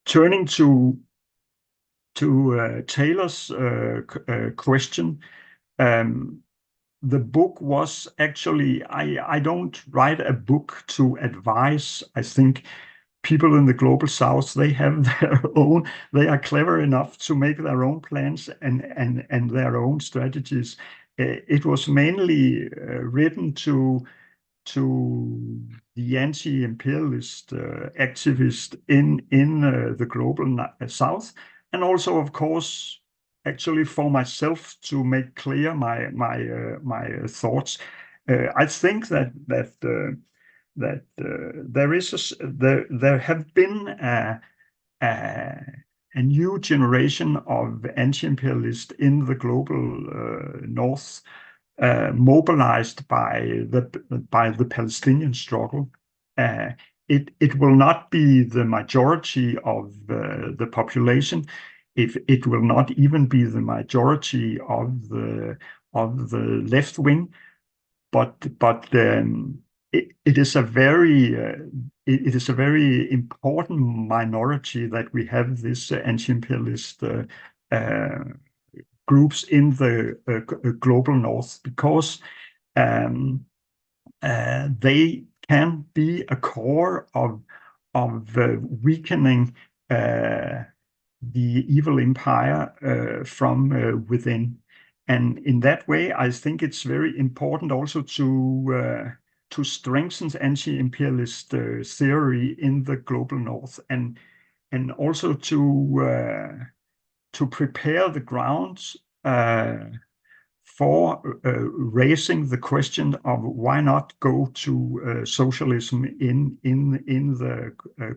Turning to Taylor's question, the book was actually, I don't write a book to advise. I think people in the global south, they have their own, they are clever enough to make their own plans and their own strategies. It was mainly written to the anti-imperialist activist in the global south. And also, of course, actually for myself to make clear my thoughts. I think that there have been a new generation of anti-imperialists in the global north, mobilized by the Palestinian struggle. it will not be the majority of the population. If it will not even be the majority of the left wing, but it is a very important minority that we have this anti-imperialist groups in the global north, because they can be a core of weakening the evil empire from within. And in that way, I think it's very important also to strengthen anti-imperialist theory in the global north, and also to prepare the grounds for raising the question of why not go to socialism in the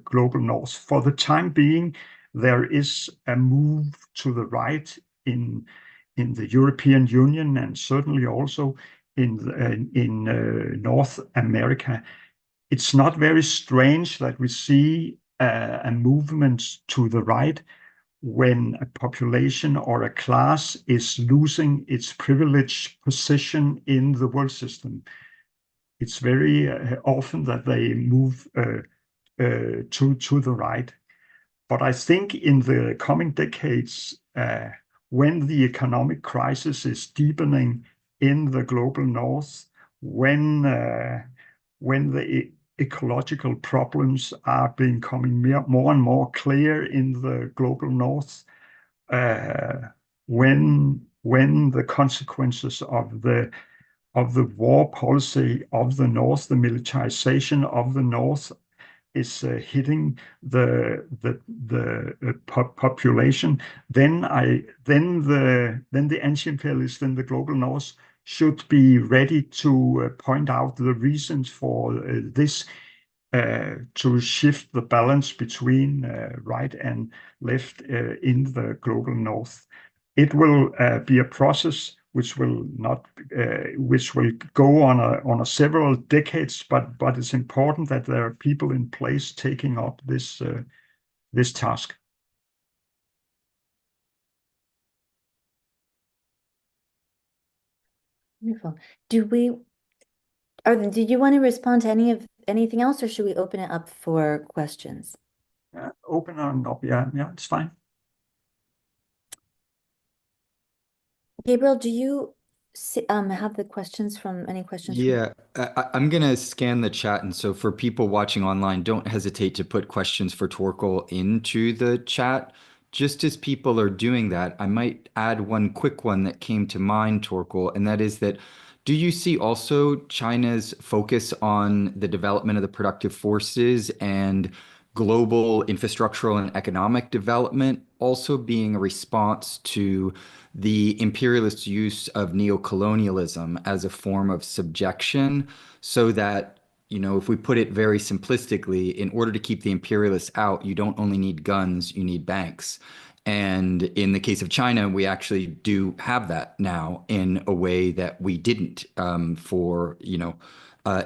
global north. For the time being, there is a move to the right in the European Union, and certainly also in North America. It's not very strange that we see a movement to the right when a population or a class is losing its privileged position in the world system. It's very often that they move to the right. But I think in the coming decades, when the economic crisis is deepening in the global north, when the ecological problems are becoming more and more clear in the global north, when the consequences of the war policy of the north, the militarization of the north, is hitting the population, then the anti-imperialists in the global north should be ready to point out the reasons for this, to shift the balance between right and left in the global north. It will be a process which will go on a several decades, but it's important that there are people in place taking up this task. Wonderful. Did you want to respond to anything else, or should we open it up for questions? Open it up, yeah, it's fine. Gabriel, do you have the questions any questions? Yeah, I'm going to scan the chat. And so for people watching online, don't hesitate to put questions for Torkil into the chat. Just as people are doing that, I might add one quick one that came to mind, Torkil, and that is that, do you see also China's focus on the development of the productive forces and global infrastructural and economic development also being a response to the imperialist use of neocolonialism as a form of subjection, so that, if we put it very simplistically, in order to keep the imperialists out, you don't only need guns, you need banks. And in the case of China, we actually do have that now in a way that we didn't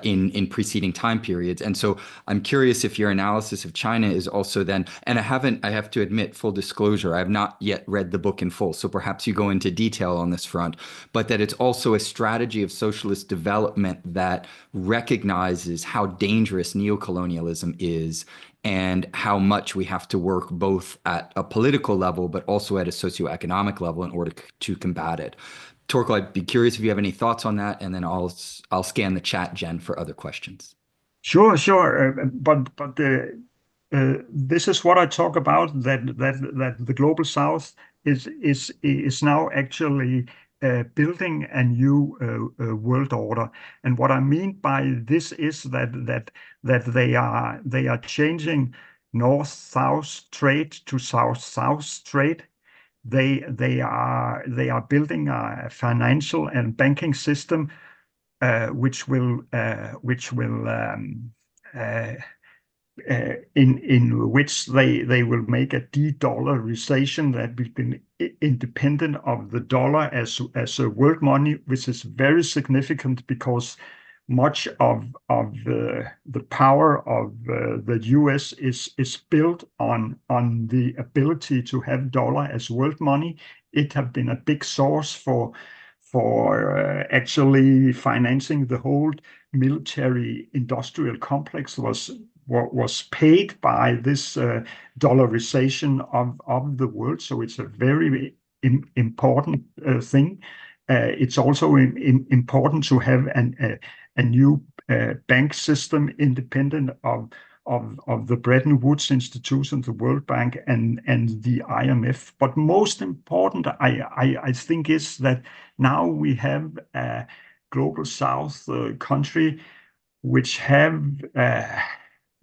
in preceding time periods. And so I'm curious if your analysis of China is also then, and I have to admit, full disclosure, I have not yet read the book in full, so perhaps you go into detail on this front, but that it's also a strategy of socialist development that recognizes how dangerous neocolonialism is and how much we have to work both at a political level, but also at a socioeconomic level in order to combat it. Torkil, I'd be curious if you have any thoughts on that, and then I'll scan the chat, Jen, for other questions. Sure. But this is what I talk about, that the global south is now actually building a new world order. And what I mean by this is that they are changing north-south trade to south-south trade. They are building a financial and banking system which will in which they will make a de-dollarization that will be independent of the dollar as a world money, which is very significant because much of the power of the US is built on the ability to have dollar as world money. It have been a big source for actually financing the whole military industrial complex was paid by this dollarization of the world. So it's a very important thing. It's also important to have a new bank system independent of the Bretton Woods institution, the World Bank, and the IMF. But most important, I think, is that now we have a global South country which have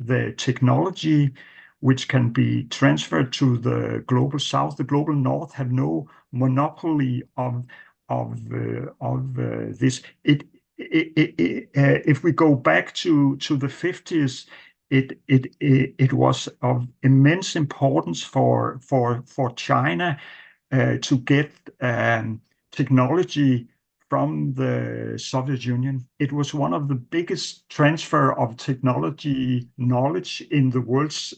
the technology which can be transferred to the global South. The global North have no monopoly of this. If we go back to the 50s, it was of immense importance for China to get technology from the Soviet Union. It was one of the biggest transfer of technology knowledge in the world's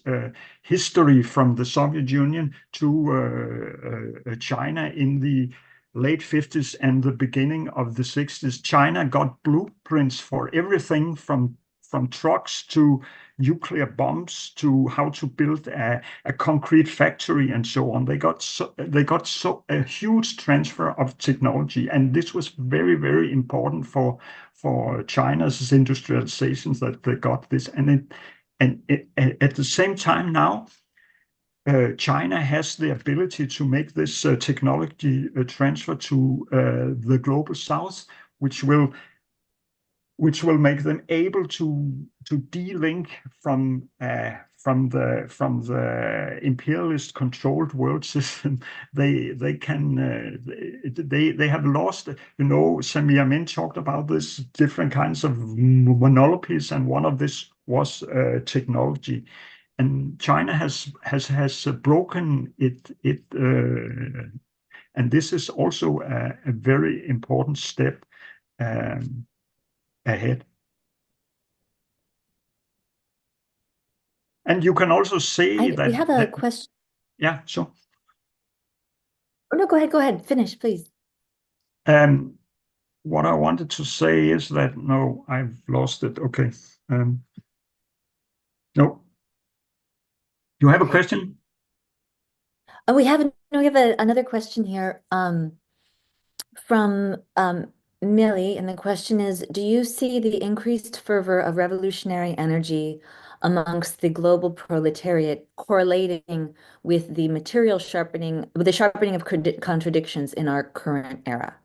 history from the Soviet Union to China in the late 50s and the beginning of the 60s. China got blueprints for everything from trucks to nuclear bombs to how to build a concrete factory and so on. They got a huge transfer of technology, and this was very, very important for China's industrializations that they got this. And at the same time now, China has the ability to make this technology transfer to the global South, which will make them able to de-link from the imperialist controlled world system. They have lost. Samir Amin talked about this different kinds of monopolies, and one of this was technology. And China has broken it, and this is also a very important step ahead. And you can also say that we have a question. Yeah, sure. Oh, no, go ahead. Finish, please. What I wanted to say is that, no, I've lost it. Okay. No. You have a question? Oh, we have another question here from Millie, and the question is, do you see the increased fervor of revolutionary energy amongst the global proletariat correlating with the sharpening of contradictions in our current era?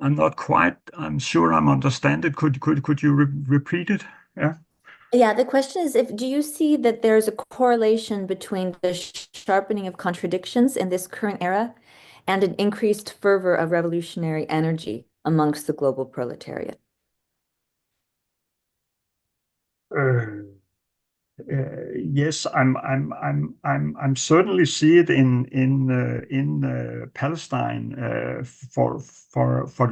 I'm sure I'm understand it. Could you repeat it? Yeah. Yeah, the question is, do you see that there's a correlation between the sharpening of contradictions in this current era and an increased fervor of revolutionary energy amongst the global proletariat? Yes, I'm certainly see it in Palestine. For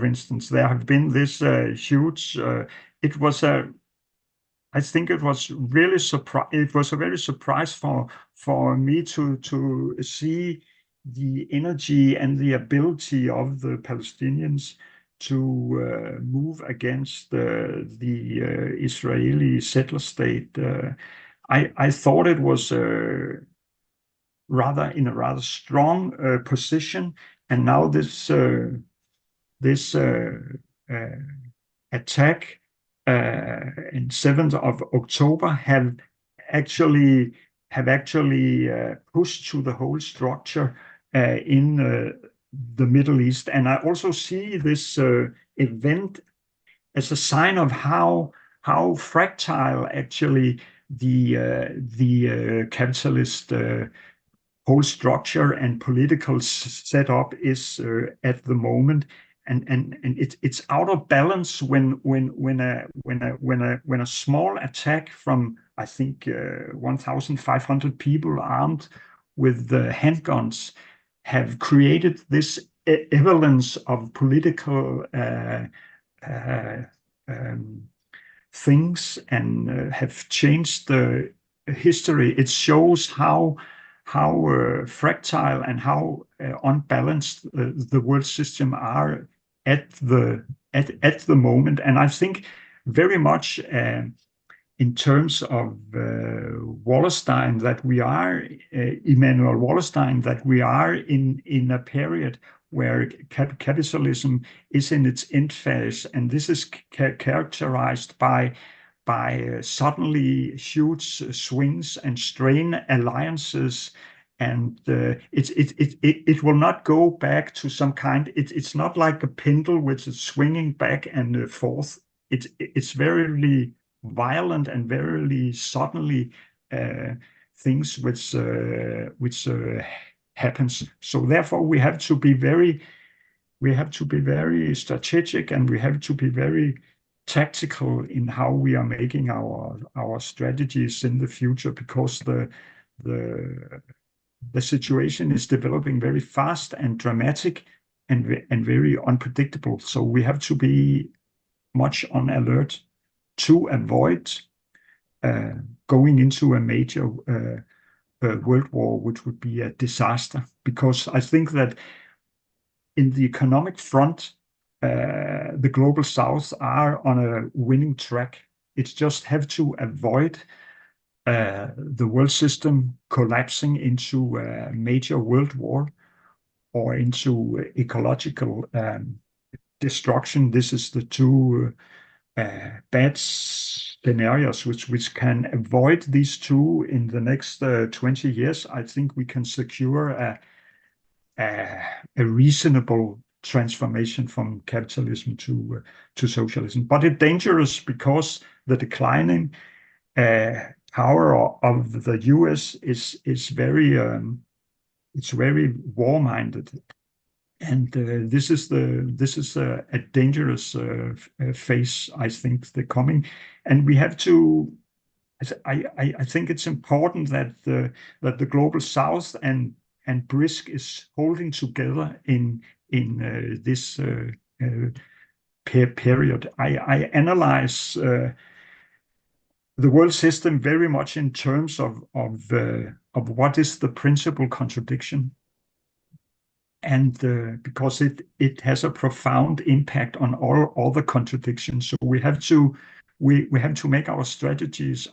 instance, there have been this huge. It was I think it was really It was a very surprise for me to see the energy and the ability of the Palestinians to move against the Israeli settler state. I thought it was rather in a rather strong position, and now this attack in 7th of October have actually pushed to the whole structure in the Middle East. And I also see this event as a sign of how fragile actually the capitalist whole structure and political setup is at the moment. And it's out of balance when a small attack from, I think, 1,500 people armed with handguns have created this evidence of political things and have changed the history. It shows how fragile and how unbalanced the world system are at the moment. And I think very much in terms of Wallerstein, that we are Immanuel Wallerstein, that we are in a period where capitalism is in its end phase, and this is characterized by suddenly huge swings and strain alliances, and it will not go back to some kind. It's not like a pendulum which is swinging back and forth. It's very violent and very suddenly things which happens. So therefore we have to be very strategic, and we have to be very tactical in how we are making our strategies in the future, because the situation is developing very fast and dramatic and very unpredictable. So we have to be much on alert to avoid going into a major world war, which would be a disaster. Because I think that in the economic front, the global south are on a winning track. It's just have to avoid the world system collapsing into a major world war or into ecological destruction. This is the two bad scenarios which can avoid these two in the next 20 years. I think we can secure a reasonable transformation from capitalism to socialism. But it's dangerous because the declining power of the US is very war-minded, and this is a dangerous phase, I think, the coming. And we have to. I think it's important that the global South and BRISC is holding together in this period. I analyze the world system very much in terms of what is the principal contradiction, and because it has a profound impact on all the contradictions. So we have to make our strategies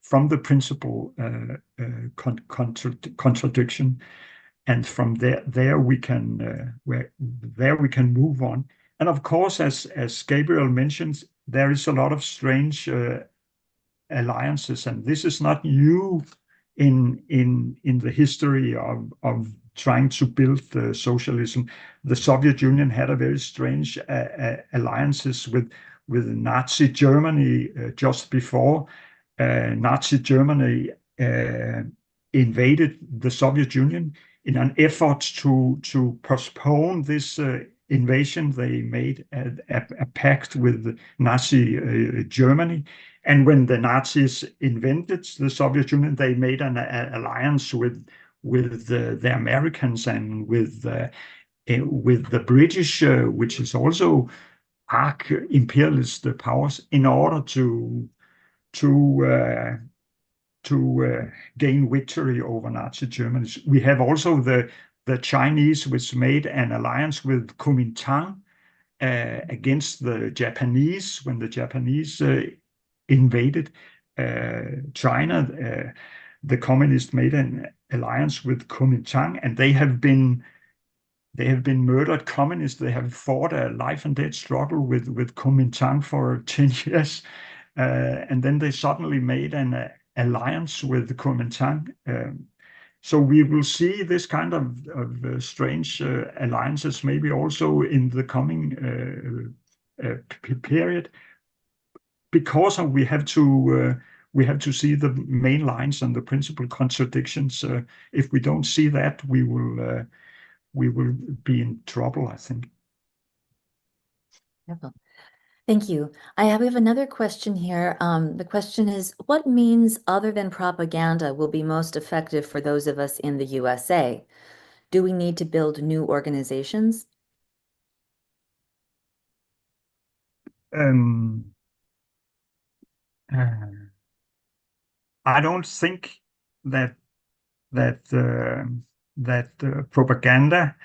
from the principal contradiction, and from there we can move on. And of course, as Gabriel mentioned, there is a lot of strange alliances, and this is not new in the history of trying to build socialism. The Soviet Union had a very strange alliances with Nazi Germany just before Nazi Germany invaded the Soviet Union. In an effort to postpone this invasion, they made a pact with Nazi Germany. And when the Nazis invaded the Soviet Union, they made an alliance with the Americans and with the British, which is also imperialist powers, in order to gain victory over Nazi Germany. We have also the Chinese, which made an alliance with Kuomintang against the Japanese when the Japanese invaded China. The communists made an alliance with Kuomintang, and they have been murdered communists. They have fought a life and death struggle with Kuomintang for 10 years, and then they suddenly made an alliance with Kuomintang. So we will see this kind of strange alliances maybe also in the coming period, because we have to see the main lines and the principal contradictions. If we don't see that, we will be in trouble, I think. Thank you. We have another question here. The question is, what means other than propaganda will be most effective for those of us in the USA? Do we need to build new organizations? I don't think that propaganda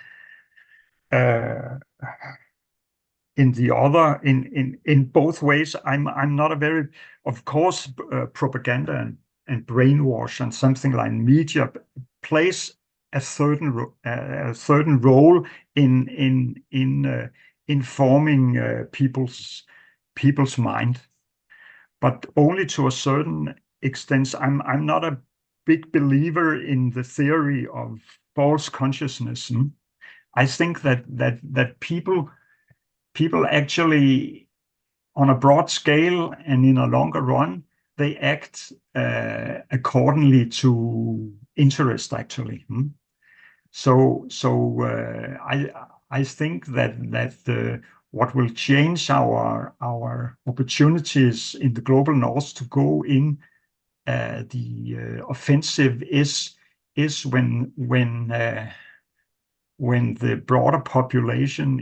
in the other in both ways. I'm not a very, of course, propaganda and brainwash and something like media plays a certain role in informing people's mind, but only to a certain extent. I'm not a big believer in the theory of false consciousness. I think that people actually, on a broad scale and in a longer run, they act accordingly to interest, actually. So I think that what will change our opportunities in the global north to go in the offensive is when the broader population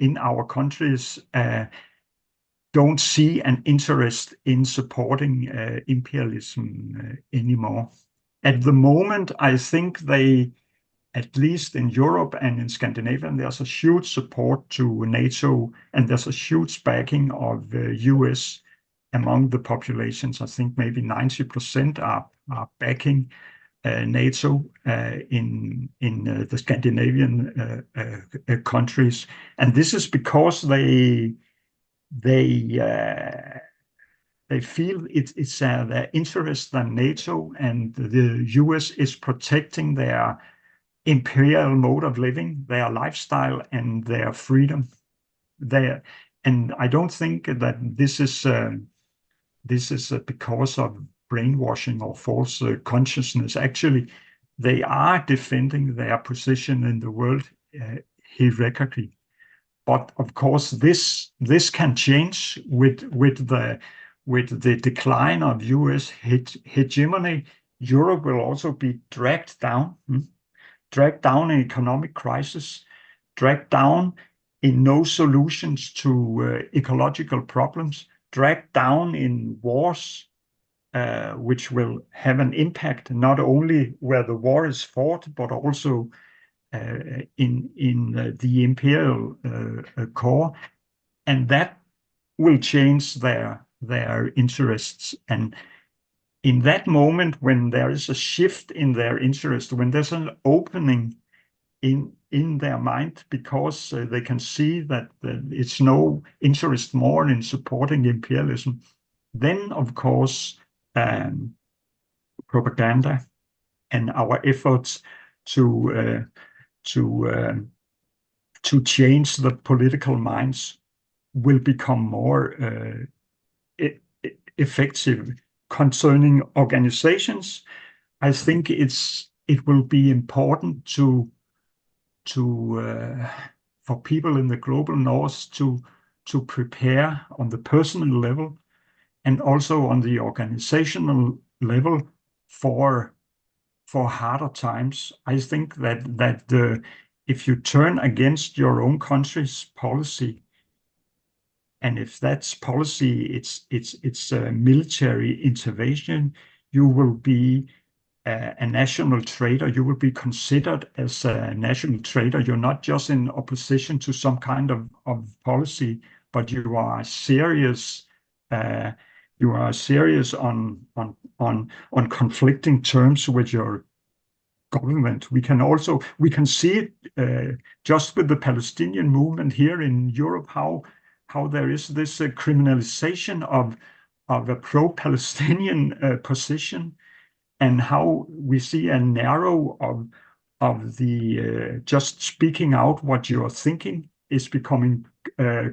in our countries don't see an interest in supporting imperialism anymore. At the moment, I think they, at least in Europe and in Scandinavia, there's a huge support to NATO, and there's a huge backing of US among the populations. I think maybe 90% are backing NATO in the Scandinavian countries, and this is because they feel it's their interest than NATO, and the US is protecting their imperial mode of living, their lifestyle, and their freedom. And I don't think that this is because of brainwashing or false consciousness. Actually, they are defending their position in the world hierarchy. But of course, this can change with the decline of US hegemony. Europe will also be dragged down in economic crisis, dragged down in no solutions to ecological problems, dragged down in wars, which will have an impact not only where the war is fought, but also in the imperial core, and that will change their interests. And in that moment, when there is a shift in their interest, when there's an opening in their mind, because they can see that it's no interest more in supporting imperialism, then of course propaganda and our efforts to change the political minds will become more effective. Concerning organizations, I think it will be important for people in the global north to prepare on the personal level and also on the organizational level for harder times. I think that if you turn against your own country's policy, and if that's policy, it's a military intervention, you will be a national traitor. You will be considered as a national traitor. You're not just in opposition to some kind of policy, but you are serious. You are serious on conflicting terms with your government. We can see it just with the Palestinian movement here in Europe, how there is this criminalization of a pro-Palestinian position, and how we see a narrow of the just speaking out what you are thinking is becoming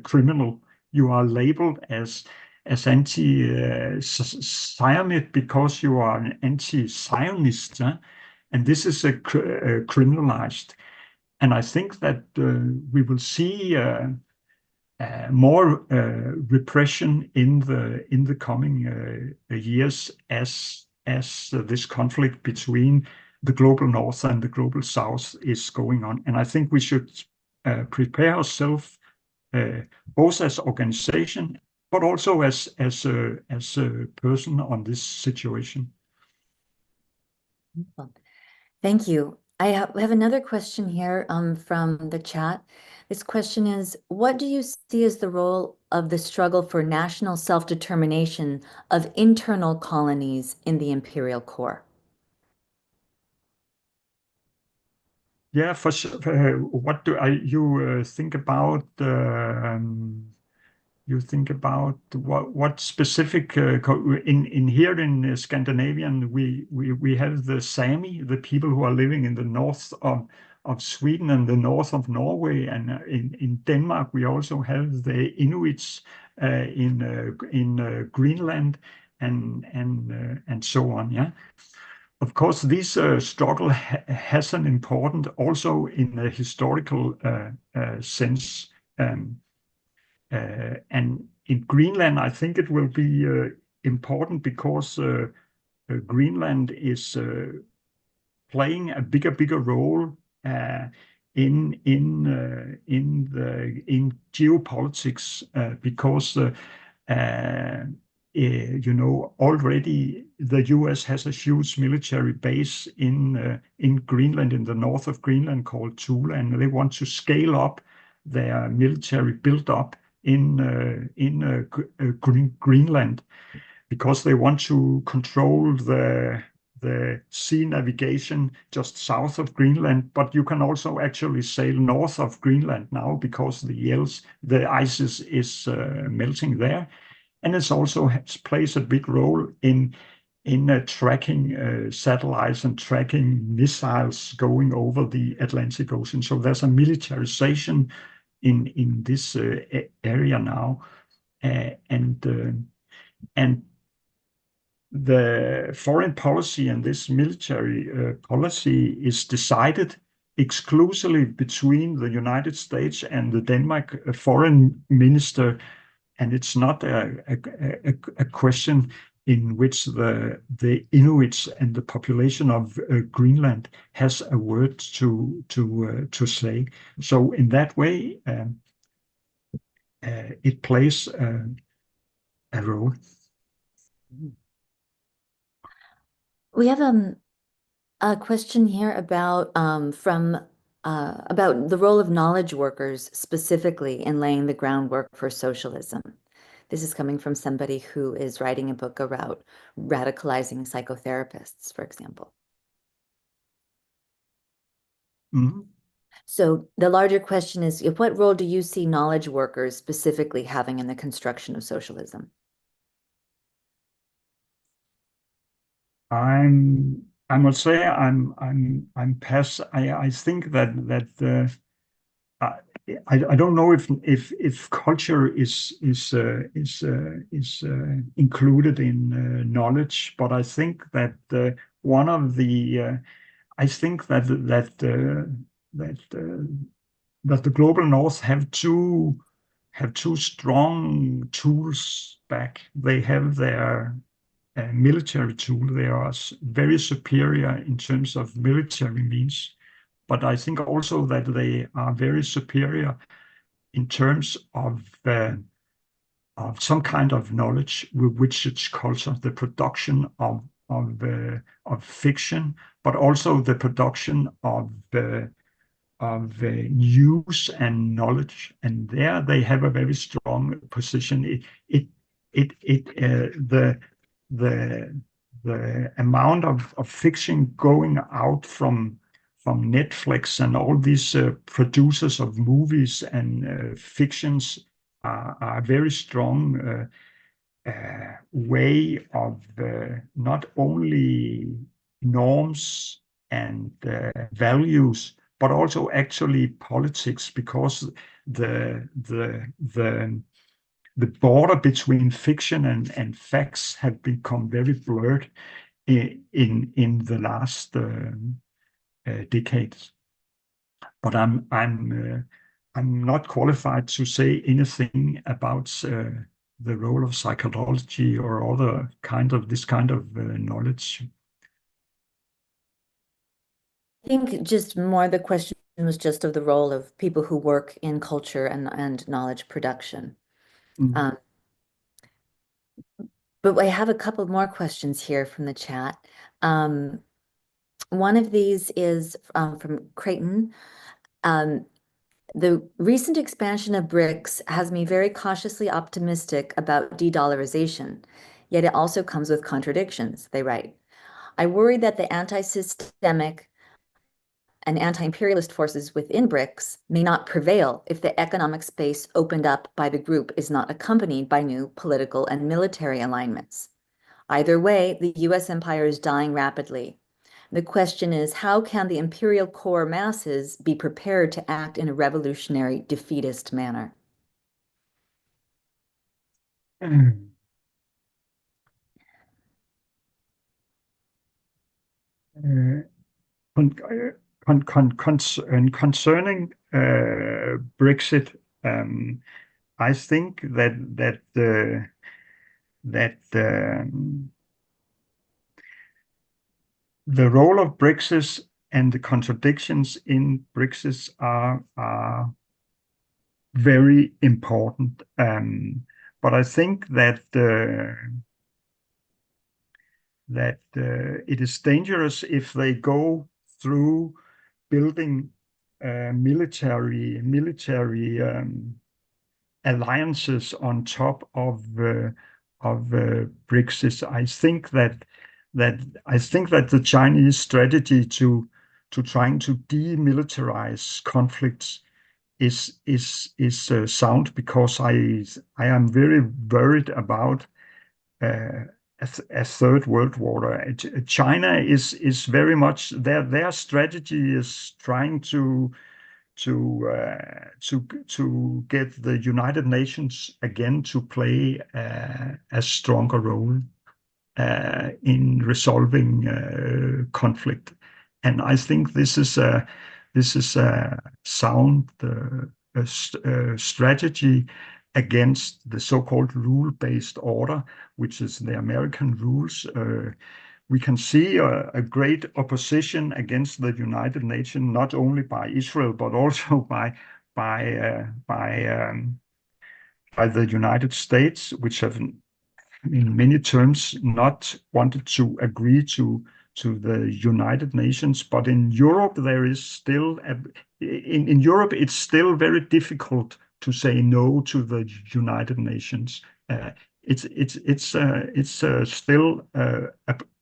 criminal. You are labeled as anti-Zionist because you are an anti-Zionist, and this is criminalized. And I think that we will see more repression in the coming years as this conflict between the global North and the global South is going on. And I think we should prepare ourselves both as organization, but also as a person on this situation. Thank you. I have another question here from the chat. This question is, what do you see as the role of the struggle for national self-determination of internal colonies in the imperial core? Yeah, for sure. What do you think about? You think about what specific in here in Scandinavian we have the Sami, the people who are living in the north of Sweden and the north of Norway, and in Denmark we also have the Inuits in Greenland and so on. Yeah. Of course, this struggle has an important also in a historical sense. And in Greenland, I think it will be important because Greenland is playing a bigger role in geopolitics because you know, already the US has a huge military base in Greenland, in the north of Greenland, called Thule, and they want to scale up their military build-up in Greenland because they want to control the sea navigation just south of Greenland. But you can also actually sail north of Greenland now because the ice is melting there. And it also plays a big role in tracking satellites and tracking missiles going over the Atlantic Ocean. So there's a militarization in this area now, and the foreign policy and this military policy is decided exclusively between the United States and the Denmark foreign minister. And it's not a question in which the Inuits and the population of Greenland has a word to say. So in that way, it plays a role. We have a question here about about the role of knowledge workers specifically in laying the groundwork for socialism. This is coming from somebody who is writing a book about radicalizing psychotherapists, for example. Mm-hmm. So the larger question is, what role do you see knowledge workers specifically having in the construction of socialism? I must say I'm pass. I think that I don't know if culture is included in knowledge, but I think that one of the I think that the global North have two strong tools back. They have their military tool. They are very superior in terms of military means. But I think also that they are very superior in terms of some kind of knowledge, which is culture, the production of fiction, but also the production of news and knowledge. And there they have a very strong position. The amount of fiction going out from Netflix and all these producers of movies and fictions are a very strong way of not only norms and values, but also actually politics, because the border between fiction and facts have become very blurred in the last decades. But I'm not qualified to say anything about the role of psychology or other kind of this kind of knowledge. think just more the question was just of the role of people who work in culture and knowledge production. Mm. But I have a couple more questions here from the chat. One of these is from Creighton. The recent expansion of BRICS has me very cautiously optimistic about de-dollarization, yet it also comes with contradictions, they write. I worry that the anti-systemic and anti-imperialist forces within BRICS may not prevail if the economic space opened up by the group is not accompanied by new political and military alignments. Either way, the US empire is dying rapidly. The question is, how can the imperial core masses be prepared to act in a revolutionary, defeatist manner? Concerning Brexit, I think that the role of Brexit and the contradictions in Brexit are very important. But I think that it is dangerous if they go through building military alliances on top of Brexit. I think that the Chinese strategy to trying to demilitarize conflicts is sound, because I am very worried about a third world war. China is very much their strategy is trying to get the United Nations again to play a stronger role in resolving conflict, and I think this is a sound strategy against the so-called rule-based order, which is the American rules. We can see a great opposition against the United Nations, not only by Israel but also by the United States, which have in many terms not wanted to agree to the United Nations. But in Europe, there is still in Europe, it's still very difficult to say no to the United Nations. It's still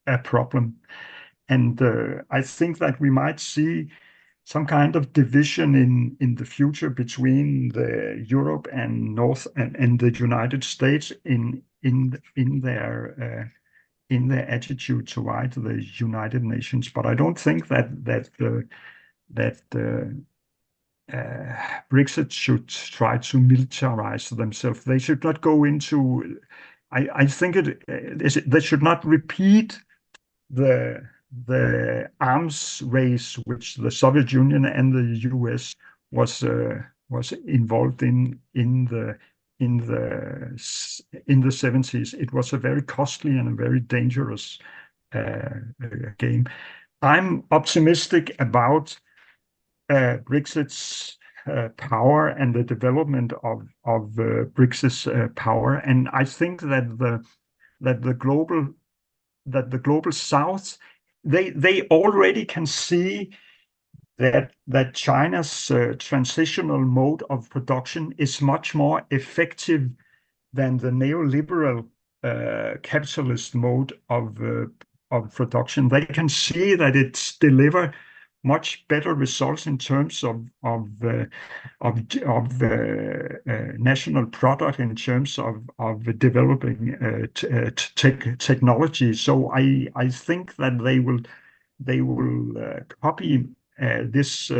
a problem, and I think that we might see some kind of division in the future between Europe and the United States in their attitude toward the United Nations. But I don't think that Brexit should try to militarize themselves. They should not go into. I think they should not repeat the arms race which the Soviet Union and the US was involved in the 70s. It was a very costly and a very dangerous game. I'm optimistic about Brexit's power and the development of Brexit's power, and I think that the global South, they already can see that China's transitional mode of production is much more effective than the neoliberal capitalist mode of production. They can see that it's deliver much better results in terms of national product, in terms of developing technology. So I think that they will copy this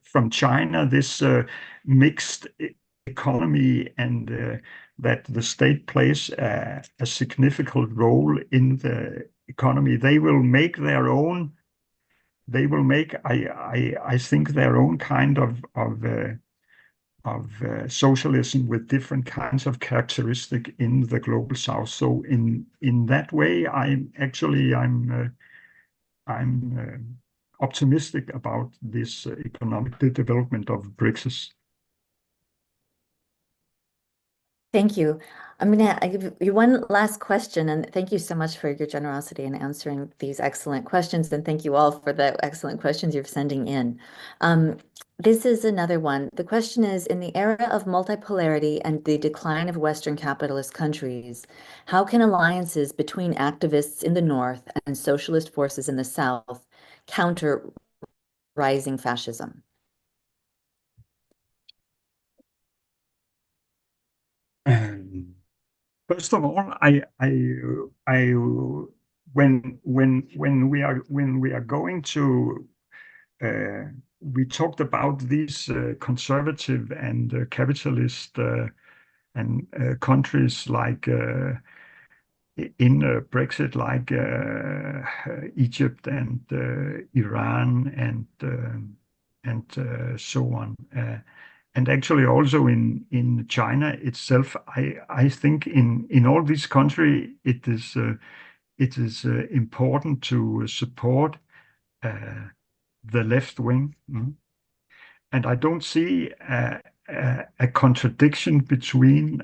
from China, this mixed economy, and that the state plays a significant role in the economy. They will make their own. They will make, I think, their own kind of socialism with different kinds of characteristics in the global South. So in that way, I'm optimistic about this economic development of BRICS. Thank you. I'm going to give you one last question, and thank you so much for your generosity in answering these excellent questions, and thank you all for the excellent questions you're sending in. This is another one. The question is, in the era of multipolarity and the decline of Western capitalist countries, how can alliances between activists in the North and socialist forces in the South counter rising fascism? First of all, when we are going to we talked about these conservative and capitalist and countries like in Brexit, like Egypt and Iran and so on. And actually also in China itself, I think in all these countries it is important to support the left wing, and I don't see a contradiction between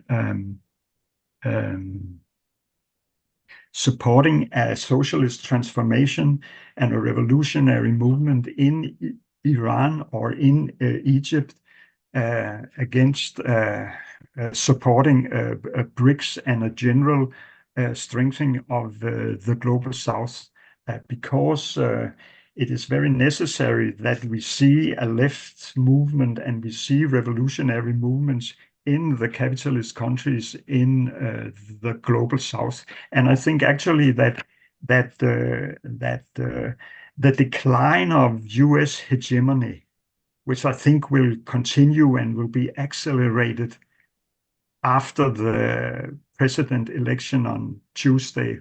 supporting a socialist transformation and a revolutionary movement in Iran or in Egypt against supporting BRICS and a general strengthening of the global South, because it is very necessary that we see a left movement and we see revolutionary movements in the capitalist countries in the global South. And I think actually that the decline of US hegemony, which I think will continue and will be accelerated after the president election on Tuesday.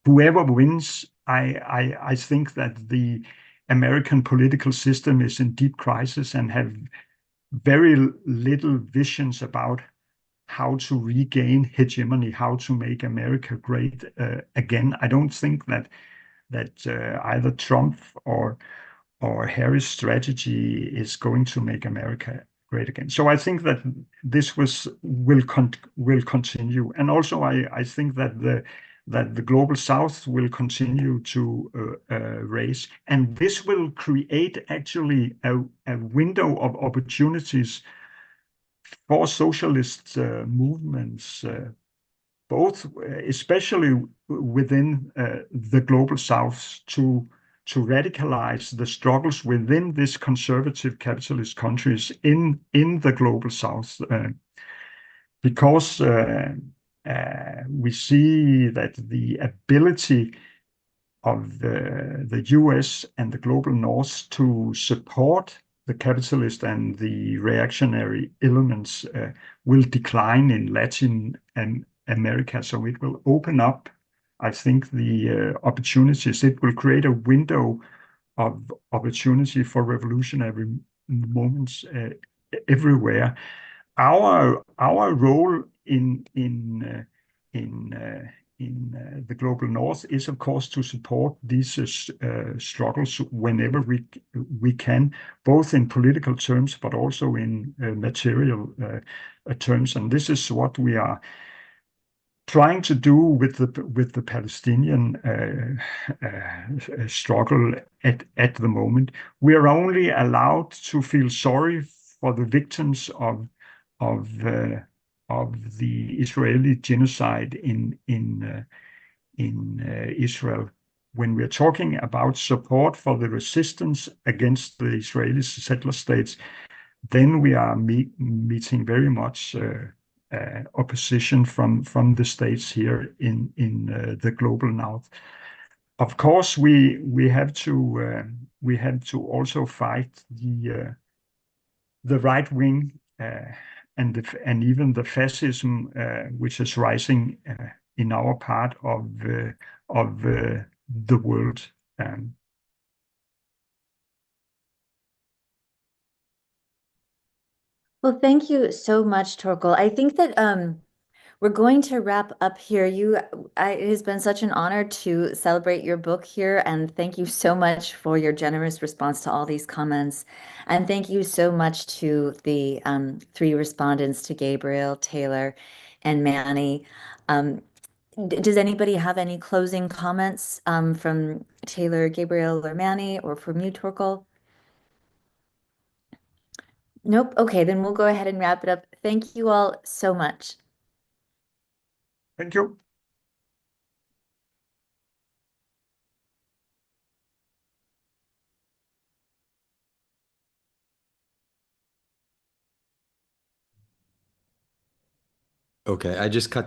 Whoever wins, I think that the American political system is in deep crisis and have very little visions about how to regain hegemony, how to make America great again. I don't think that either Trump or Harris' strategy is going to make America great again. So I think that this will continue, and also I think that the global South will continue to raise, and this will create actually a window of opportunities for socialist movements, both especially within the global South, to radicalize the struggles within these conservative capitalist countries in the global South, because we see that the ability of the US and the global North to support the capitalist and the reactionary elements will decline in Latin America. So it will open up, I think, the opportunities. It will create a window of opportunity for revolutionary moments everywhere. Our role in the global North is, of course, to support these struggles whenever we can, both in political terms but also in material terms. And this is what we are trying to do with the Palestinian struggle at the moment. We are only allowed to feel sorry for the victims of the Israeli genocide in Israel. When we are talking about support for the resistance against the Israeli settler states, then we are meeting very much opposition from the states here in the global North. Of course, we have to also fight the right wing and even the fascism which is rising in our part of the world. Well, thank you so much, Torkil. I think that We're going to wrap up here. It has been such an honor to celebrate your book here, and thank you so much for your generous response to all these comments. And thank you so much to the three respondents, to Gabriel, Taylor, and Manny. Does anybody have any closing comments from Taylor, Gabriel, or Manny, or from you, Torkil? Nope. Okay, then we'll go ahead and wrap it up. Thank you all so much. Thank you. Okay, I just cut the